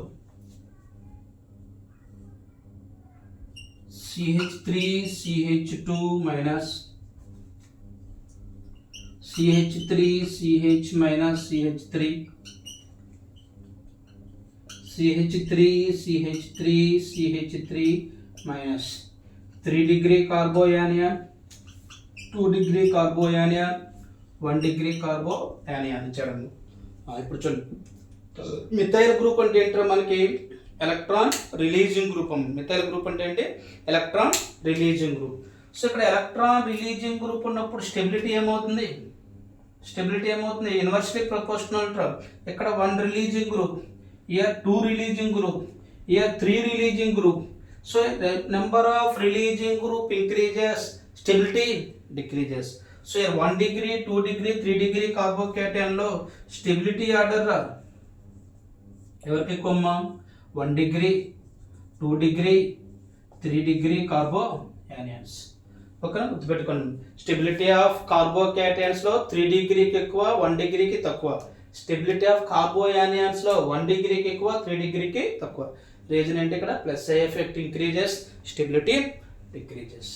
CH3CH2 minus CH3CH minus CH3, CH3CH3CH3 minus 3 degree carbanion, 2 degree carbanion, 1 degree carbanion ఇచ్చాడు. ఇప్పుడు చూడండి, methyl group అంటే ఏంటో మనకి electron releasing group. Methyl group అంటే ఏంటి? Electron releasing group. సో ఇక్కడ ఎలక్ట్రాన్ రిలీజింగ్ గ్రూప్ ఉన్నప్పుడు స్టెబిలిటీ ఏమవుతుంది? ఇన్వర్స్లీ ప్రపోర్షనల్ టు ఇక్కడ 1 releasing group, here 2 releasing group, here 3 releasing group. So number of releasing group increases, stability decreases. So here 1 degree, 2 degree, 3 degree కార్బోకేటైన్లో stability order ఎవరికి ఎక్కువ? 1 degree, 2 degree, 3 degree కార్బోయానియన్స్. ఓకేనా, గుర్తుపెట్టుకోండి. Stability of కార్బోకేటైన్స్లో 3 డిగ్రీకి ఎక్కువ, 1 డిగ్రీకి తక్కువ. స్టెబిలిటీ ఆఫ్ కార్బోయానియన్స్లో 1 డిగ్రీకి ఎక్కువ, 3 డిగ్రీకి తక్కువ. రీజన్ ఏంటి? ఇక్కడ plus I effect increases, stability decreases.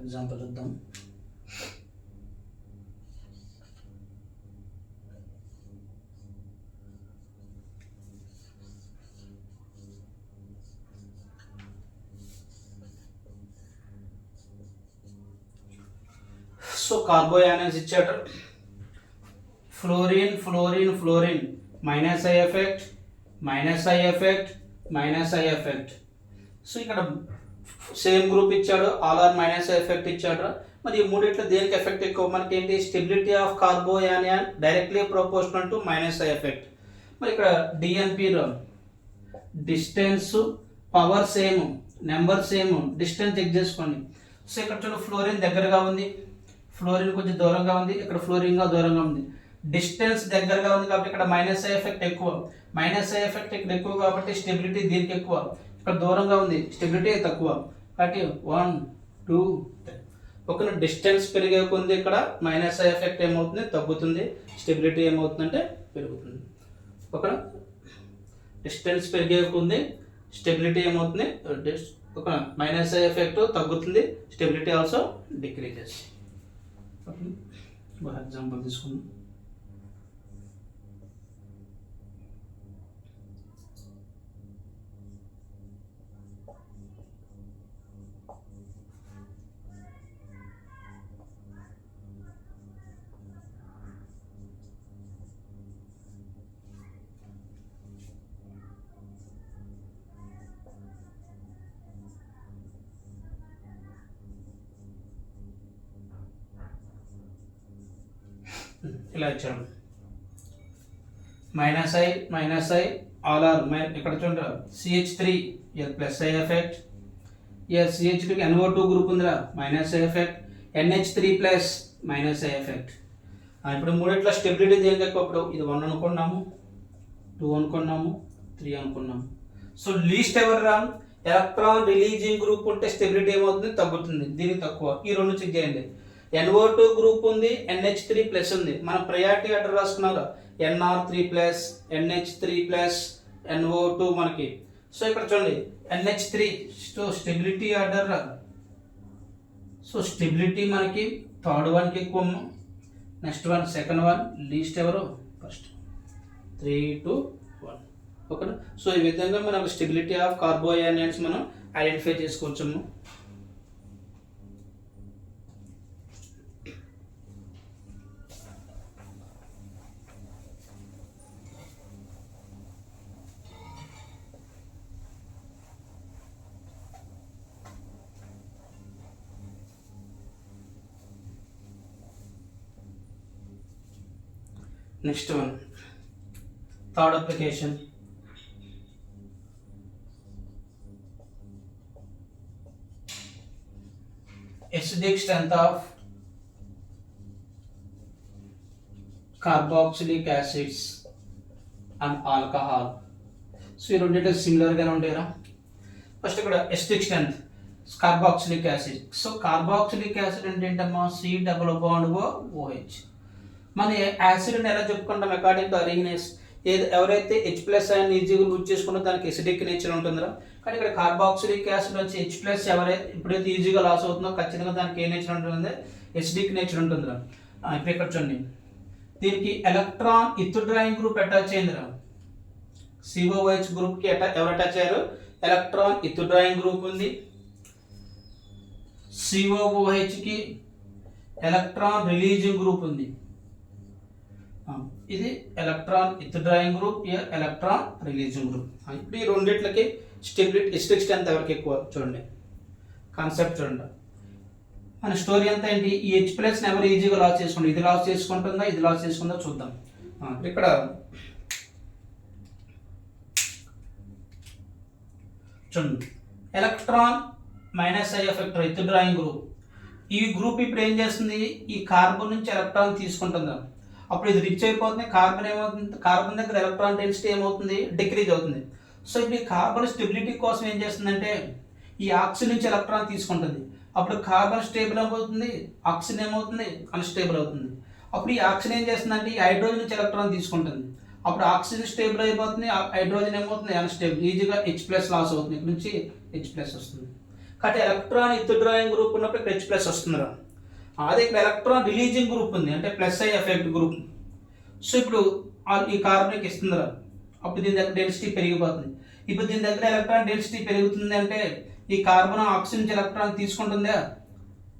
Example చూద్దాం. సో కార్బోయానియన్స్ ఇచ్చాడు. Fluorine fluorine fluorine minus I effect, minus I effect, minus I effect. So ఇక్కడ సేమ్ గ్రూప్ ఇచ్చాడు, ఆల్ ఆర్ మైనస్ ఎఫెక్ట్ ఇచ్చాడు. మరి ఈ మూడిట్లో దేనికి ఎఫెక్ట్ ఎక్కువ? మనకి ఏంటి? Stability of carbanion directly proportional to minus I effect. మరి ఇక్కడ డిఎన్పిలో distance, power same, number same, distance check చేసుకోండి. సో ఇక్కడ చూడండి, ఫ్లోరిన్ దగ్గరగా ఉంది, ఫ్లోరిన్ కొంచెం దూరంగా ఉంది, ఇక్కడ ఫ్లోరిన్ దూరంగా ఉంది. డిస్టెన్స్ దగ్గరగా ఉంది కాబట్టి ఇక్కడ మైనస్ ఐ ఎఫెక్ట్ ఎక్కువ, మైనస్ ఐ ఎఫెక్ట్ ఇక్కడ ఎక్కువ కాబట్టి స్టెబిలిటీ దీనికి ఎక్కువ. ఇక్కడ దూరంగా ఉంది, స్టెబిలిటీ తక్కువ కాబట్టి 1, 2, 3. ఒక డిస్టెన్స్ పెరిగే కొంది ఇక్కడ మైనస్ ఐ ఎఫెక్ట్ ఏమవుతుంది? తగ్గుతుంది. స్టెబిలిటీ ఏమవుతుందంటే పెరుగుతుంది. ఒక డిస్టెన్స్ పెరిగే కొంది స్టెబిలిటీ ఏమవుతుంది? ఒక మైనస్ ఐ ఎఫెక్ట్ తగ్గుతుంది, స్టెబిలిటీ ఆల్సో డిక్రీజెస్. ఎగ్జాంపుల్ తీసుకుందాం. ఇలా ఇచ్చాడు. మైనస్ ఐ ఆల్ ఆర్ ఇక్కడ చూడండి, CH3 plus I effect, CH2 NO2 group ఉందిరా minus I effect, NH3 plus minus I effect. ఇప్పుడు మూడిట్లో స్టెబిలిటీ దేనికి ఎక్కువ? ఇప్పుడు ఇది 1 అనుకున్నాము, 2 అనుకున్నాము, 3 అనుకున్నాము. సో లీస్ట్ ఎవరు రా? ఎలక్ట్రాన్ రిలీజింగ్ గ్రూప్ ఉంటే స్టెబిలిటీ ఏమవుతుంది? తగ్గుతుంది, దీనికి తక్కువ. ఈ రెండు చెక్ చేయండి. NO2 గ్రూప్ ఉంది, NH3 ప్లస్ ఉంది. మన ప్రయారిటీ ఆర్డర్ రాసుకున్నారు, NR3 plus, NH3 plus, NO2 మనకి. సో ఇక్కడ చూడండి, NH3 stability order. So stability మనకి థర్డ్ వన్కి ఎక్కువ, next one second one, least ఎవరు? ఫస్ట్. 3, 2, 1. ఓకేనా. సో ఈ విధంగా మనం స్టెబిలిటీ ఆఫ్ కార్బోయానియన్స్ మనం identify చేసుకోవచ్చాము. Next one, third application. Acidic strength of carboxylic acids and alcohol. So you don't need a similar గా ఫస్ట్ ఇక్కడ acidic strength carboxylic acid. So carboxylic acid అంటే ఏంటమ్మా? C=OH. మన యాసిడ్ని ఎలా చెప్పుకుంటాం? అకార్డింగ్ టు అరీనెస్, ఎవరైతే H+ ion ఈజీగా loose చేసుకుంటే దానికి ఎసిడిక్ నేచర్ ఉంటుందిరా. కానీ ఇక్కడ కార్బాక్సిలిక్ యాసిడ్ వచ్చి H+ ఎవరైతే ఎప్పుడైతే ఈజీగా లాస్ అవుతుందో ఖచ్చితంగా దానికి ఏ నేచర్ ఉంటుంది? ఎసిడిక్ నేచర్ ఉంటుందిరా. ఇప్పుడు ఇక్కడ చూడండి, దీనికి ఎలక్ట్రాన్ విత్డ్రాయింగ్ గ్రూప్ అటాచ్ అయిందిరా. COOH గ్రూప్కి ఎవరు అటాచ్ అయ్యారు? ఎలక్ట్రాన్ విత్డ్రాయింగ్ గ్రూప్ ఉంది. COOHకి ఎలక్ట్రాన్ రిలీజింగ్ గ్రూప్ ఉంది. ఇది electron withdrawing group, electron releasing group. ఇప్పుడు ఈ రెండిట్లకి స్టెబిలిటీ ఎస్ట్రిక్ స్ట్రెంత్ ఎవరికి ఎక్కువ చూడండి. కాన్సెప్ట్ చూడండి. మన స్టోరీ అంతా ఏంటి? ఈ H+ ఎవరు ఈజీగా లాస్ చేసుకుంటాం, ఇది లాస్ చేసుకుంటుందా, ఇది లాస్ చేసుకుందా చూద్దాం. ఇక్కడ చూడండి, electron -I effector withdrawing group. ఈ గ్రూప్ ఇప్పుడు ఏం చేస్తుంది? ఈ కార్బన్ నుంచి ఎలక్ట్రాన్ తీసుకుంటుందా. అప్పుడు ఇది రిచ్ అయిపోతుంది. కార్బన్ ఏమవుతుంది? కార్బన్ దగ్గర ఎలక్ట్రాన్ డెన్సిటీ ఏమవుతుంది? డిక్రీజ్ అవుతుంది. సో ఇప్పుడు ఈ కార్బన్ స్టెబిలిటీ కోసం ఏం చేస్తుందంటే ఈ ఆక్సిజన్ నుంచి ఎలక్ట్రాన్ తీసుకుంటుంది. అప్పుడు కార్బన్ స్టేబుల్ అయిపోతుంది, ఆక్సిజన్ ఏమవుతుంది? అన్స్టేబుల్ అవుతుంది. అప్పుడు ఈ ఆక్సిజన్ ఏం చేస్తుందంటే ఈ హైడ్రోజన్ నుంచి ఎలక్ట్రాన్ తీసుకుంటుంది. అప్పుడు ఆక్సిజన్ స్టేబుల్ అయిపోతుంది, హైడ్రోజన్ ఏమవుతుంది? అన్స్టేబుల్. ఈజీగా H+ లాస్ అవుతుంది. ఇక్కడ నుంచి H+ వస్తుంది. కాబట్టి ఎలక్ట్రాన్ విత్డ్రాయింగ్ గ్రూప్ ఉన్నప్పుడు ఇక్కడ H+ వస్తుందిరా. అదే ఇక్కడ ఎలక్ట్రాన్ రిలీజింగ్ గ్రూప్ ఉంది, అంటే +I ఎఫెక్ట్ గ్రూప్. సో ఇప్పుడు ఈ కార్బన్కి ఇస్తుందిరా. అప్పుడు దీని దగ్గర డెన్సిటీ పెరిగిపోతుంది. ఇప్పుడు దీని దగ్గర ఎలక్ట్రాన్ డెన్సిటీ పెరుగుతుంది అంటే ఈ కార్బన్ ఆక్సిజన్ నుంచి ఎలక్ట్రాన్ తీసుకుంటుందా?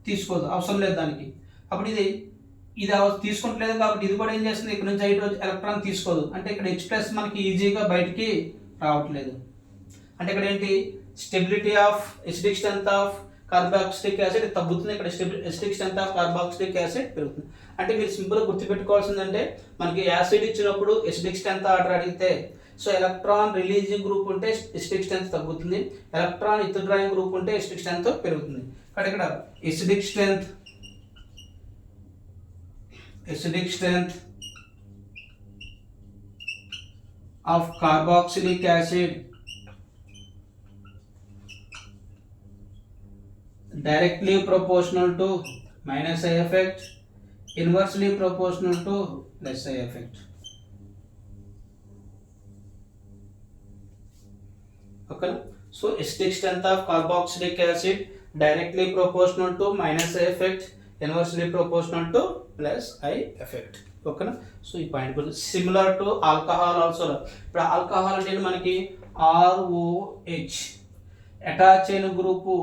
తీసుకోదు, అవసరం లేదు దానికి. అప్పుడు ఇది తీసుకుంటలేదు కాబట్టి ఇది కూడా ఏం చేస్తుంది? ఇక్కడ నుంచి హైడ్రోజన్ ఎలక్ట్రాన్ తీసుకోదు. అంటే ఇక్కడ H+ మనకి ఈజీగా బయటికి రావట్లేదు. అంటే ఇక్కడ ఏంటి? Stability of acidic strength of carboxylic acid తగ్గుతుంది. ఇక్కడ acidic strength of carboxylic acid పెరుగుతుంది. అంటే మీరు సింపుల్గా గుర్తుపెట్టుకోవాల్సిందంటే మనకి యాసిడ్ ఇచ్చినప్పుడు ఎసిడిక్ స్ట్రెంత్ ఆర్డర్ అడిగితే సో ఎలక్ట్రాన్ రిలీజింగ్ గ్రూప్ ఉంటే ఎసిడిక్ స్ట్రెంత్ తగ్గుతుంది, ఎలక్ట్రాన్ విత్డ్రాయింగ్ గ్రూప్ ఉంటే ఎసిడిక్ స్ట్రెంత్ పెరుగుతుంది. కాబట్టి ఇక్కడ acidic strength of carboxylic acid directly proportional to -I effect, inversely proportional to +I effect. Okay, so acidic strength of carboxylic acid directly proportional to -I effect, inversely proportional to +I effect. Okay, so ఈ point similar to alcohol also. ఇప్పుడు alcohol అంటే మనకి ROH attach అయిన group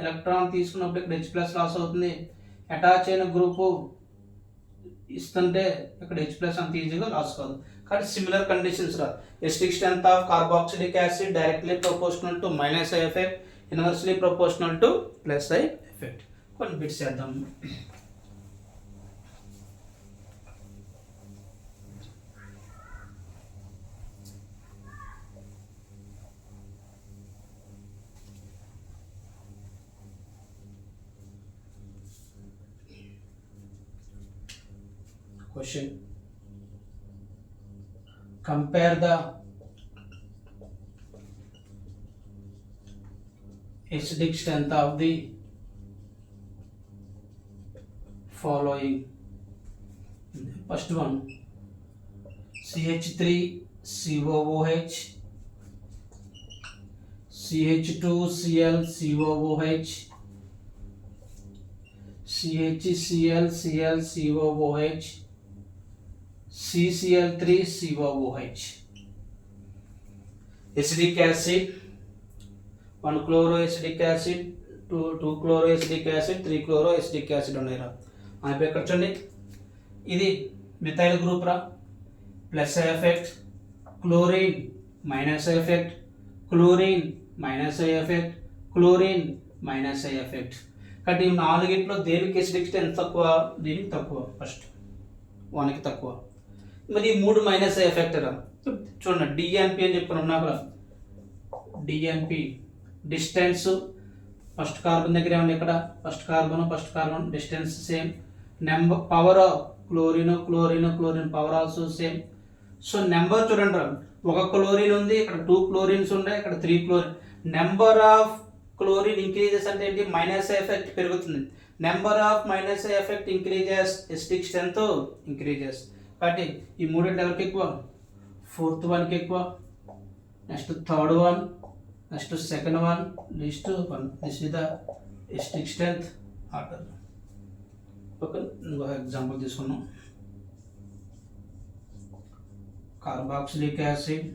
electron తీసుకున్నప్పుడు ఇక్కడ H+ loss అవుతుంది. Attach అయిన group ఇస్తుంటే ఇక్కడ H+ అంత ఈజీగా లాస్ కాదు. కాబట్టి సిమిలర్ కండిషన్స్ రా. Acidic strength of carboxylic acid directly proportional to -I effect, inversely proportional to +I effect. కొన్ని బిట్స్ చేద్దాం. Question: compare the acidic strength of the following. First one, CH3COOH, CH2ClCOOH, CHClClCOOH, CCl3COOH. Acidic acid, 1 chloroacidic acid, 2 chloroacidic acid, 3 chloroacidic acid ఉన్నాయిరా. ఇప్పుడు ఇక్కడ చూడండి, ఇది methyl group రా. +I effect, chlorine -I effect, chlorine -I effect, chlorine -I effect. కాబట్టి ఈ నాలుగిట్లో దేనికి acidic strength తక్కువ? దీనికి తక్కువ. ఫస్ట్ 1కి తక్కువ. మరి 3 -I ఎఫెక్ట్ రా. చూడండి, DNP అని చెప్పి ఉన్నా కదా. DNP డిస్టెన్స్ ఫస్ట్ కార్బన్ దగ్గర ఏమన్నా ఇక్కడ first carbon distance same. Number power chlorine power also same. So number చూడండి రా, 1 క్లోరిన్ ఉంది, ఇక్కడ 2 క్లోరిన్స్ ఉన్నాయి, ఇక్కడ 3 chlorine. Number of chlorine increases అంటే ఏంటి? -I ఎఫెక్ట్ పెరుగుతుంది. Number of -I effect increases, acidic strength increases. కాబట్టి ఈ మూడింటి ఎవరికి ఎక్కువ? 4th వన్కి ఎక్కువ, next 3rd one, next 2nd one, next 1. This is the acidic strength order. ఒక ఇంకో ఎగ్జాంపుల్ తీసుకున్నాం, కార్బాక్సిలిక్ యాసిడ్,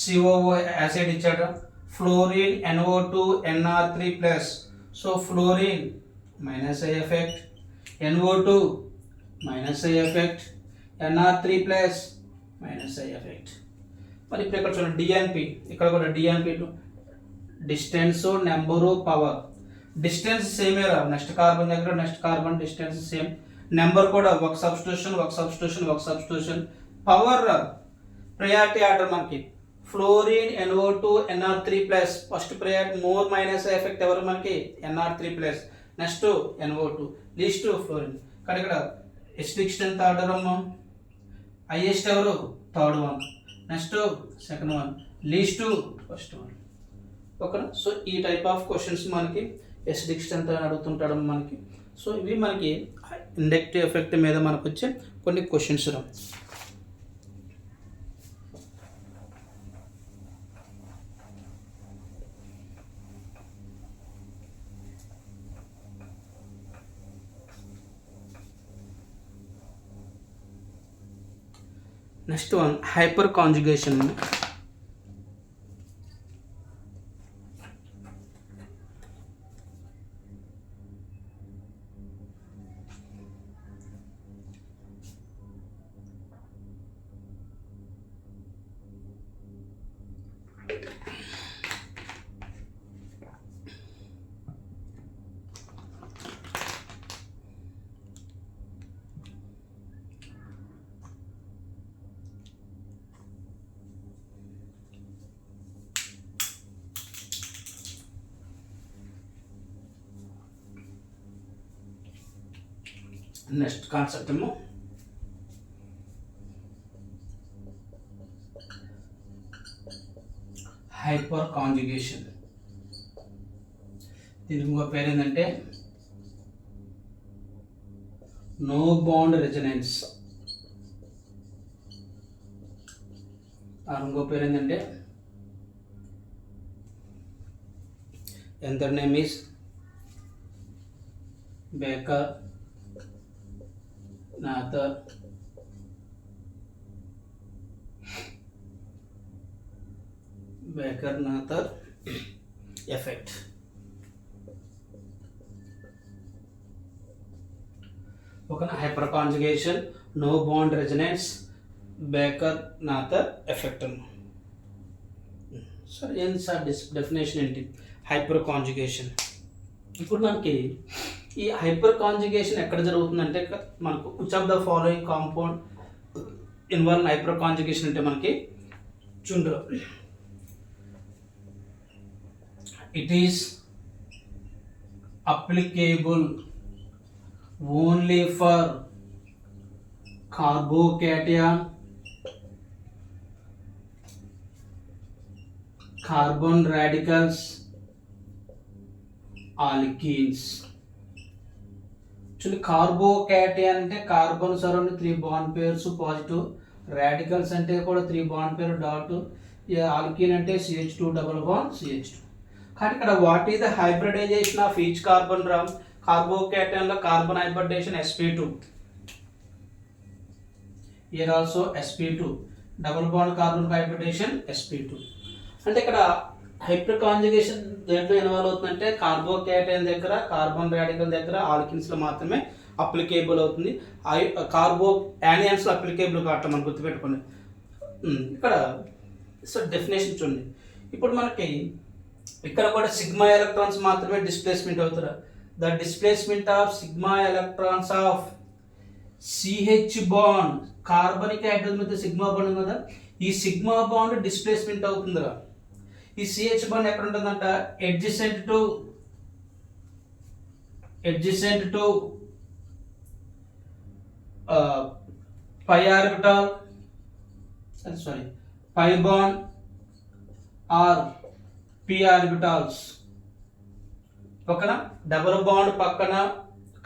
COO యాసిడ్ ఇచ్చాడు, fluorine NO2 NR3 plus. So fluorine minus I effect, NO2 minus I effect, NR3 plus minus I effect. మరి ఇప్పుడు ఇక్కడ చూడండి DNP, ఇక్కడ కూడా DNP distance, number, power. Distance సేమే రా, నెక్స్ట్ కార్బన్ దగ్గర next carbon distance same, number కూడా ఒక సబ్స్టిట్యూషన్ ఒక సబ్స్టిట్యూషన్ ఒక సబ్స్టిట్యూషన్. పవర్ ప్రయారిటీ ఆర్డర్ మనకి fluorine NO2 NR3 plus, first priority more minus effect ఎవరు మనకి NR3 plus, next NO2, least fluorine. కానీ ఇక్కడ ఎస్టిక్స్టెన్ థర్డ్ అమ్మ, హైయెస్ట్ ఎవరు third one, next second one, least first one. ఓకేనా. సో ఈ టైప్ ఆఫ్ క్వశ్చన్స్ మనకి ఎస్టిక్స్టెన్ అడుగుతుంటాడు మనకి. సో ఇవి మనకి ఇండక్టివ్ ఎఫెక్ట్ మీద మనకు వచ్చే కొన్ని questions. Next one hyper conjugation. Next concept ఏమో హైపర్ కాంజుగేషన్. దీనికి ఇంకో పేరు ఏంటంటే నో బాండ్ రెజొనెన్స్. ఇంకో పేరు ఏంటంటే another name is Baker Nathan effect. ఒక hyperconjugation, no bond resonance, Baker Nathan effect. సరే ఏంటి సార్ డెఫినేషన్ ఏంటి హైపర్ కాంజుగేషన్? ఇప్పుడు మనకి ఈ హైపర్ కాంజుగేషన్ ఎక్కడ జరుగుతుందంటే మనకు which of the following compound involve hyperconjugation అంటే మనకి చూడండి, it is applicable only for carbocation, carbon radicals, alkenes. Actually carbocation అంటే carbon surround 3 bond pairs positive, radicals అంటే కూడా 3 బాండ్ పేరు డాట్, ఆల్కీన్ అంటే CH2 డబుల్ బాండ్ CH2. కానీ ఇక్కడ what is the hybridization of each carbon రా? Carbocation లో carbon hybridization sp2, here also sp2, double bond carbon hybridization sp2. అంటే ఇక్కడ హైపర్ కాంజుగేషన్ దేంట్లో ఇన్వాల్వ్ అవుతుందంటే కార్బోకేటయాన్ దగ్గర, కార్బన్ రాడికల్ దగ్గర, ఆల్కిన్స్ లో మాత్రమే అప్లికేబుల్ అవుతుంది. కార్బో యానియన్స్ లో అప్లికేబుల్ కావటం మనం గుర్తుపెట్టుకోండి. ఇక్కడ సో డెఫినేషన్ చూడండి. ఇప్పుడు మనకి ఇక్కడ కూడా సిగ్మా ఎలక్ట్రాన్స్ మాత్రమే డిస్ప్లేస్మెంట్ అవుతారు. The displacement of sigma electrons of CH bond, carbonic hydrogen మీద సిగ్మా బాండ్ కదా, ఈ సిగ్మా బాండ్ డిస్ప్లేస్మెంట్ అవుతుందిరా. ఈ CH బాండ్ ఎక్కడ ఉంటుందంట? Adjacent to pi orbital, sorry pi bond or p orbitals. ఓకేనా. డబుల్ బాండ్ పక్కన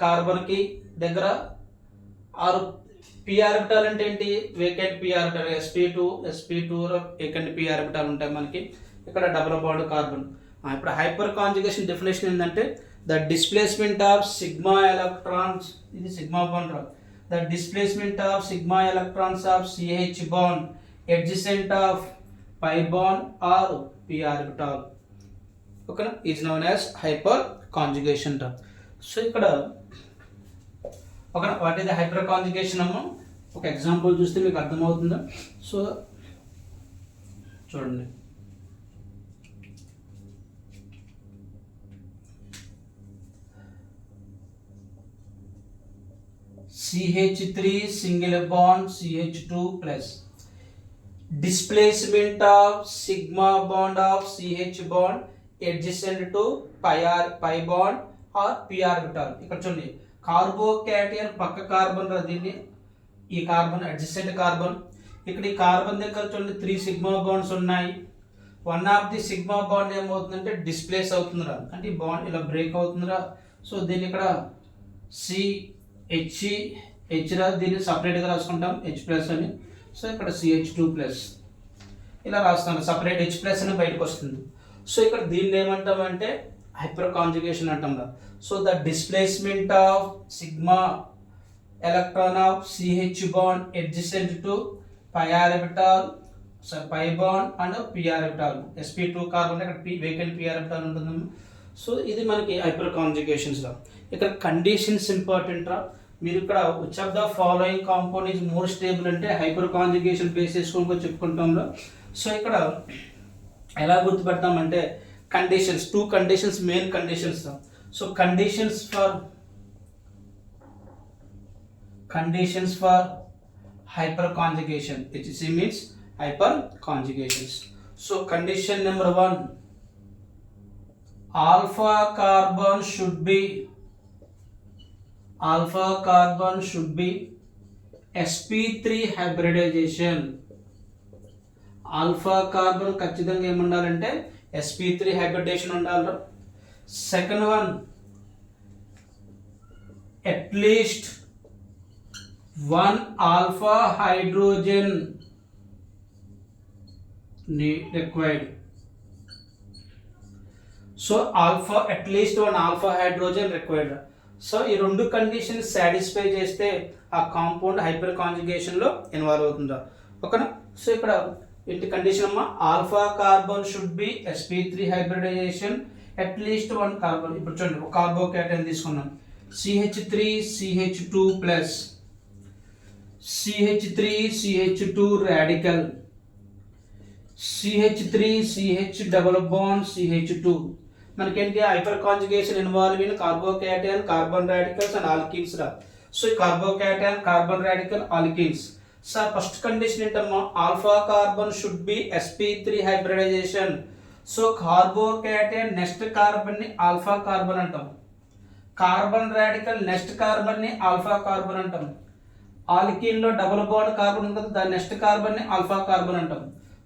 కార్బన్కి దగ్గర 6 p ఆర్బిటాల్ అంటే ఏంటి, vacant p orbital, sp2 vacant p orbital ఉంటాయి మనకి. ఇక్కడ డబుల్ బాండ్ కార్బన్. ఇప్పుడు హైపర్ కాంజుగేషన్ డెఫినేషన్ ఏంటంటే the displacement of sigma electrons, ఇది sigma bond, the displacement of sigma electrons of CH bond adjacent of pi bond or p orbital, ఓకేనా, is known as hyper conjugation term. So ఇక్కడ ఓకేనా, what is the hyper conjugation అమ్మ, ఒక example చూస్తే మీకు అర్థమవుతుందా. So చూడండి, CH3 single bond CH2 plus displacement of sigma bond of CH bond adjacent to pi bond or p orbital. ఇక్కడ చూడండి, కార్బోకేటైన్ పక్క కార్బన్ రా, దీన్ని ఈ కార్బన్ అడ్జసెంట్ కార్బన్. ఇక్కడ ఈ కార్బన్ దగ్గర చూడండి 3 సిగ్మా బాండ్స్ ఉన్నాయి. One of the sigma bond ఏమవుతుందంటే డిస్ప్లేస్ అవుతుందిరా, అంటే ఈ బాండ్ ఇలా బ్రేక్ అవుతుందిరా. సో దీన్ని ఇక్కడ CH రా, దీన్ని సపరేట్గా రాసుకుంటాం H+ అని. సో ఇక్కడ CH2 ప్లస్ ఇలా రాస్తాను, సపరేట్ H+ అని బయటకు వస్తుంది. సో ఇక్కడ దీన్ని ఏమంటామంటే హైపర్ కాంజుగేషన్ అంటాం. So the displacement of sigma electron of CH bond adjacent to pi orbital, pi bond and p orbital, sp2 carbon, ఇక్కడ వేకెంట్ p ఆర్బిటాల్ ఉంటుంది. సో ఇది మనకి హైపర్ కాంజుగేషన్స్ రా. ఇక్కడ కండిషన్స్ ఇంపార్టెంట్ రా. మీరు ఇక్కడ which of the following compound is more stable అంటే హైపర్ కాంజుగేషన్ బేస్ చేసుకొని చెప్పుకుంటాంలో. సో ఇక్కడ ఎలా గుర్తుపెడతామంటే conditions, 2 conditions main conditions. So conditions for hyperconjugation, HC means hyperconjugations. So condition number 1, alpha carbon should be sp3 hybridization. Alpha carbon ఖచ్చితంగా ఏముండాలంటే sp3 hybridization ఉండాలి. Second one, at least 1 alpha hydrogen required. So alpha, at least 1 alpha hydrogen required. So ఈ 2 conditions satisfy చేస్తే ఆ compound hyper కాంజుగేషన్లో involve అవుతుందా, ఓకేనా. So ఇక్కడ ఏంటి కండిషన్ అమ్మా, alpha carbon should be sp3 hybridization, at least 1 carbon. ఇప్పుడు చూడండి, ఒక కార్బోకేటైన్ తీసుకున్నాం, CH3 CH2 plus CH3 CH2 radical, CH3 CH double bond CH2. మనకేంటి hyperconjugation involve in carbocation, carbon radicals and alkenes రా. So ఈ carbocation, carbon radical, alkenes. Sir first condition ఏంటమ్మా, alpha carbon should be sp3 hybridization. So carbocation next carbon ని alpha carbon అంటాం, carbon radical next carbon ని alpha carbon అంటాం, alkene లో double bond carbon ఉంటుంది, దాని నెక్స్ట్ కార్బన్ ని alpha carbon అంటాం.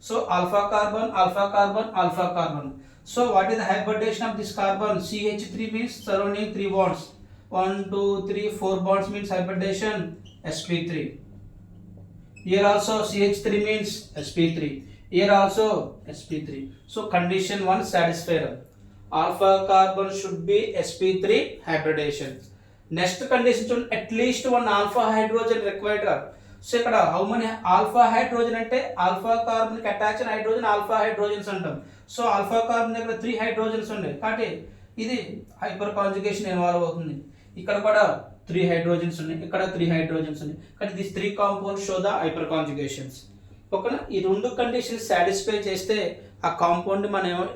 So alpha carbon, alpha carbon, alpha carbon. So what is the hybridization of this carbon? CH3 means surrounding 3 bonds. 1, 2, 3, 4 bonds means hybridization sp3. Here also CH3 means sp3. Here also sp3. So condition 1 satisfied. Alpha carbon should be sp3 hybridization. Next condition, at least 1 alpha hydrogen required. So ఇక్కడ how many alpha hydrogen అంటే alpha carbon కి attach అయిన hydrogen alpha hydrogens అంటాం. So alpha carbon దగ్గర 3 hydrogens ఉన్నాయి కాబట్టి ఇది hyper conjugation involve అవుతుంది. ఇక్కడ కూడా 3 హైడ్రోజన్స్ ఉన్నాయి, ఇక్కడ 3 హైడ్రోజన్స్ ఉన్నాయి. కానీ this 3 compounds show the hyperconjugations. ఓకేనా, ఈ 2 కండిషన్స్ సాటిస్ఫై చేస్తే ఆ కాంపౌండ్ మనం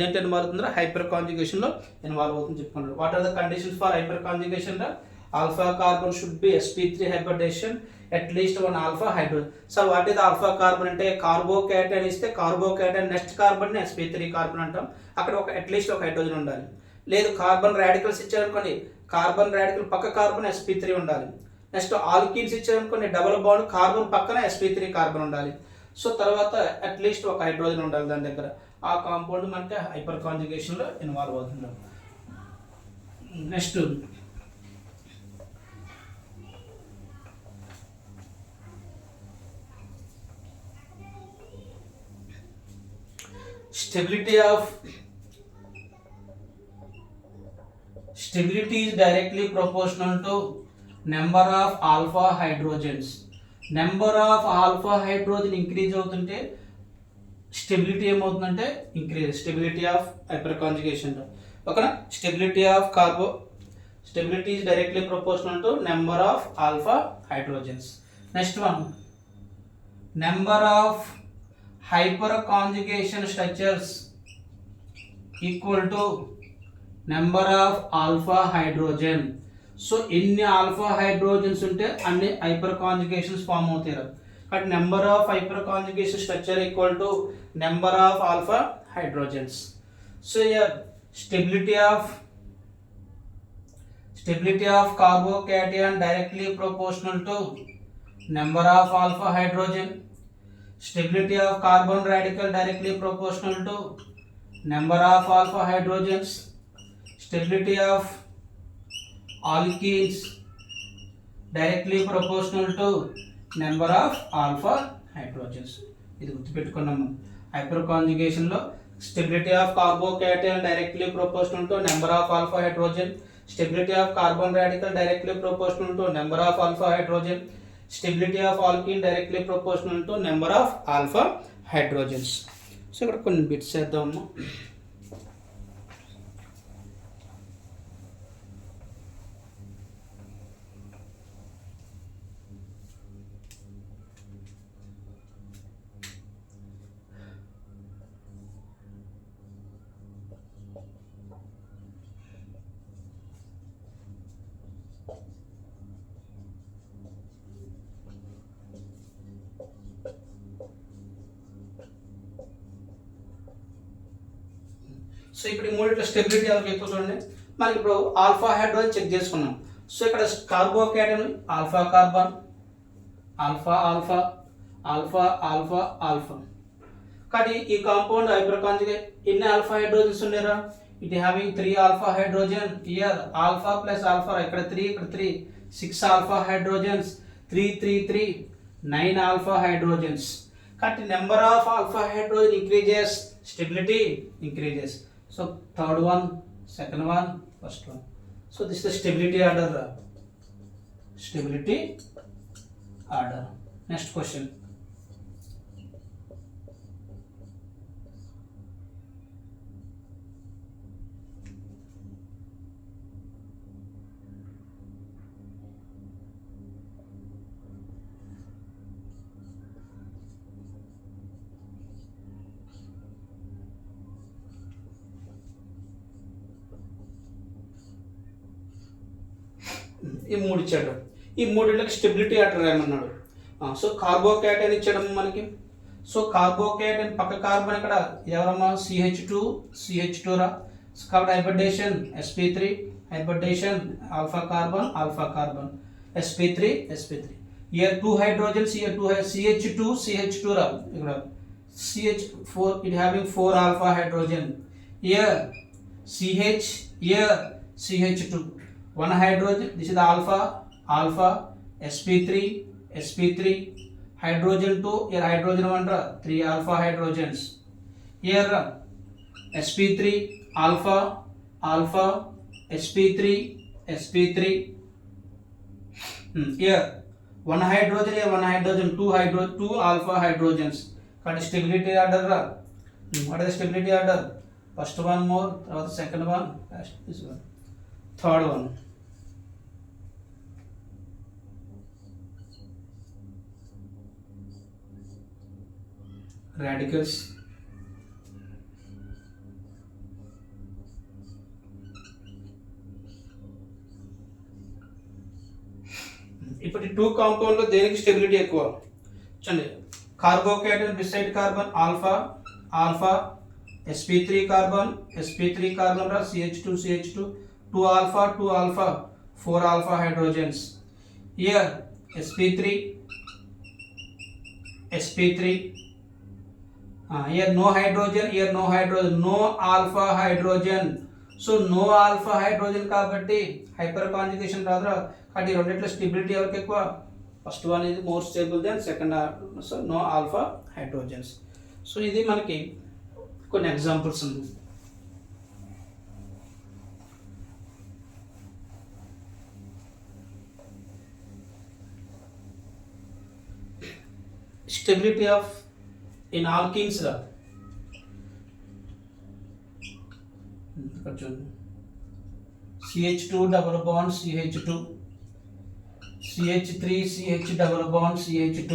దేంట్లో ఇన్వాల్వ్ అవుతుందో హైపర్ కాంజుగేషన్ లో ఇన్వాల్వ్ అవుతుంది చెప్పుకున్నాడు. What are the conditions for hyperconjugation? Alpha carbon should be sp3 hybridization, at least 1 alpha hydrogen. So what is alpha carbon అంటే కార్బోకేటైన్ ఇస్తే కార్బోకేటైన్ నెక్స్ట్ కార్బన్ ని sp3 కార్బన్ అంటాం. అక్కడ ఒక అట్లీస్ట్ ఒక హైడ్రోజన్ ఉండాలి. లేదు కార్బన్ రాడికల్స్ ఇచ్చారనుకోండి, కార్బన్ రాడికల్ పక్క కార్బన్ sp3 ఉండాలి. నెక్స్ట్ ఆల్కిన్స్ ఇచ్చారనుకోండి, డబుల్ బాండ్ కార్బన్ పక్కన sp3 కార్బన్ ఉండాలి. సో తర్వాత అట్లీస్ట్ ఒక హైడ్రోజన్ ఉండాలి దాని దగ్గర. ఆ కాంపౌండ్ మనకి హైపర్ కాంజుగేషన్ లో ఇన్వాల్వ్ అవుతుంది. Next stability is directly proportional to number of alpha hydrogens. Number of alpha hydrogen increase అవుతుంటే స్టెబిలిటీ ఏమవుతుందంటే increase. Stability of hyperconjugation ఓకేనా. Stability is directly proportional to number of alpha hydrogens. Next one, number of hyperconjugation structures equal to number of alpha hydrogen. So ఎన్ని alpha hydrogens ఉంటే అన్ని hyperconjugations form అవుతాయి. కాబట్టి number of hyper conjugation structure equal to number of alpha hydrogens. So here stability of carbocation directly proportional to number of alpha hydrogen. Stability of carbon radical directly proportional to number of alpha hydrogens. Stability of alkenes directly proportional to number of alpha hydrogens. ఇది గుర్తుపెట్టుకున్నాము. Hyper conjugation లో stability of carbocation directly proportional to number of alpha hydrogen. Stability of carbon radical directly proportional to number of alpha hydrogen. Stability of alkyne directly proportional to number of alpha hydrogens. So ఇక్కడ కొన్ని bits చేద్దాము. So ఇప్పుడు ఈ మూడిట్లో stability ఎలా ఎక్కువ చూడండి. మనకి ఇప్పుడు ఆల్ఫా హైడ్రోజన్ చెక్ చేసుకున్నాం. సో ఇక్కడ carbocation alpha carbon, alpha alpha, alpha alpha alpha. కానీ ఈ కాంపౌండ్ హైపర్ కాంజుగేట్ ఎన్ని ఆల్ఫా హైడ్రోజన్స్ ఉన్నారా? It having 3 alpha hydrogen. Here alpha plus alpha, ఇక్కడ 3 ఇక్కడ 3, 6 ఆల్ఫా హైడ్రోజన్స్. 3 3 3 9 alpha hydrogens. కాబట్టి number of alpha hydrogen increases, stability increases. So third one, second one, first one. So this is the stability order. Stability order. Next question. ఈ మూడు ఇచ్చాడు. ఈ మూడిళ్ళకి stability order ఏమన్నాడు. So carbocation ఇచ్చాడు మనకి. So carbocation పక్క carbon ఇక్కడ ఎవరమ్మా? CH2 రా. కాబట్టి hybridisation sp3, hybridisation alpha carbon sp3. Here 2 hydrogens, here 2 CH2 రా. ఇక్కడ CH4, it having 4 alpha hydrogen. Here CH, here CH2. 1 hydrogen, this is the alpha sp3 hydrogen 2, here hydrogen 1 ra, 3 alpha hydrogens. Here sp3 alpha sp3 here 1 hydrogen, here 1 hydrogen, 2 alpha hydrogens. But stability order ra. What is the stability order? First one more, second one, this one, third one. Radicals. ఇప్పుడు 2 compound లో దేనికి stability ఎక్కువ చూడండి. Carbocation beside carbon alpha sp3 carbon రా, CH2 2 alpha 4 alpha hydrogens. Here sp3 here no hydrogen, no alpha hydrogen. So no alpha hydrogen కాబట్టి hyperconjugation రాదు. కాబట్టి ఈ రెండిట్లో స్టెబిలిటీ ఎవరికి ఎక్కువ? ఫస్ట్ వన్ ఇది more stable than second. So no alpha hydrogens. సో ఇది మనకి కొన్ని ఎగ్జాంపుల్స్ ఉంది. స్టెబిలిటీ ఆఫ్ ఇన్ ఆల్కీన్స్ రా CH2 double bond CH2, CH3 CH double bond CH2,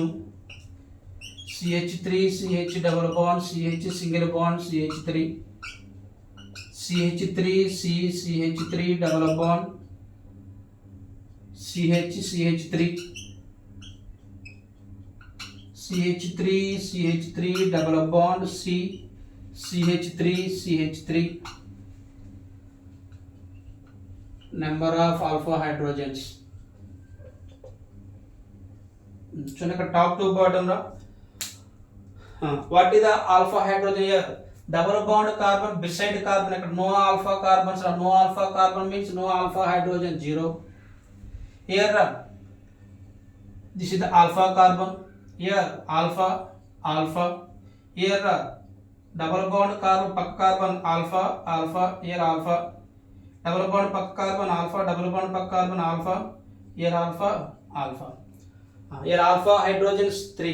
CH3 CH double bond CH single bond CH3, CH3 C CH3 double bond CH CH3, CH3 CH3 double bond C CH3 CH3. Number of alpha hydrogens. So now top to bottom ra. What is the alpha hydrogen here? Double bond carbon beside carbon. No alpha carbons. No alpha carbon means no alpha hydrogen, 0. Here this is the alpha carbon. Here alpha alpha. Here double bond carbon alpha alpha. Here alpha. Double bond pak carbon alpha, double bond pak carbon alpha, here alpha alpha. Here alpha hydrogens 3.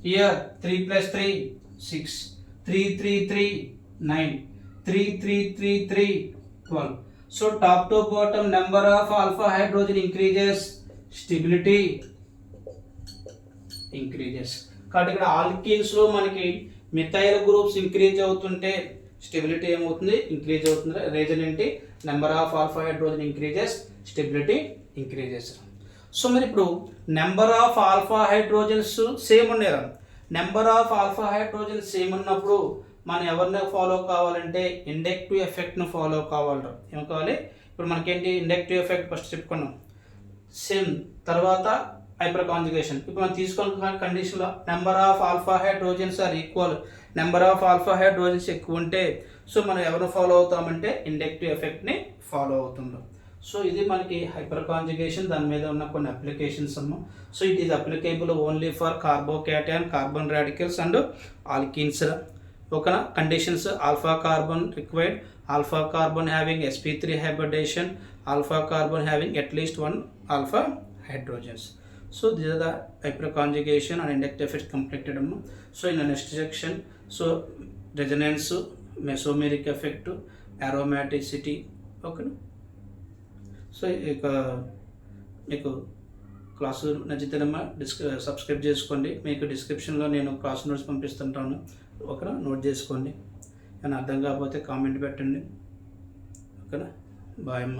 Here 3 plus 3 6. 3 3 3 9. 3 3 3 3 12. So top to bottom number of alpha hydrogen increases, stability increases. కాబట్టి ఇక్కడ alkenes లో మనకి methyl groups increase అవుతుంటే stability ఏమవుతుంది? Increase అవుతుంది. Reason ఏంటి? Number of alpha hydrogen increases, stability increases. So మరి ఇప్పుడు number of alpha hydrogens same ఉండేరా? Number of alpha hydrogens same ఉన్నప్పుడు మనం ఎవరిని ఫాలో కావాలంటే ఇండక్టివ్ ఎఫెక్ట్ను ఫాలో కావాలి. ఏం కావాలి? ఇప్పుడు మనకేంటి ఇండక్టివ్ ఎఫెక్ట్ ఫస్ట్ చెప్పుకున్నాం, సేమ్ తర్వాత హైపర్ కాంజుగేషన్. ఇప్పుడు మనం తీసుకున్న కండిషన్లో number of alpha hydrogens are equal, number of alpha hydrogens ఎక్కువ ఉంటే సో మనం ఎవరు ఫాలో అవుతామంటే ఇండక్టివ్ ఎఫెక్ట్ని ఫాలో అవుతున్నాం. సో ఇది మనకి హైపర్ కాంజుగేషన్, దాని మీద ఉన్న కొన్ని అప్లికేషన్స్ అమ్మ. So it is applicable only for carbocation, carbon radicals and alkenes. ఓకేనా? Conditions alpha carbon required, alpha carbon having sp3 hybridization, alpha carbon having at least 1 alpha hydrogens. So these are the hyperconjugation and inductive effects completed. So in the next section, so resonance, mesomeric effect, aromaticity. Okay. So ఇక మీకు class నచ్చితేనమ్మా subscribe చేసుకోండి. మీకు డిస్క్రిప్షన్లో నేను class notes పంపిస్తుంటాను. ఓకేనా? Note చేసుకోండి. కానీ అర్థం కాకపోతే కామెంట్ పెట్టండి. ఓకేనా? బాయ్ అమ్మ.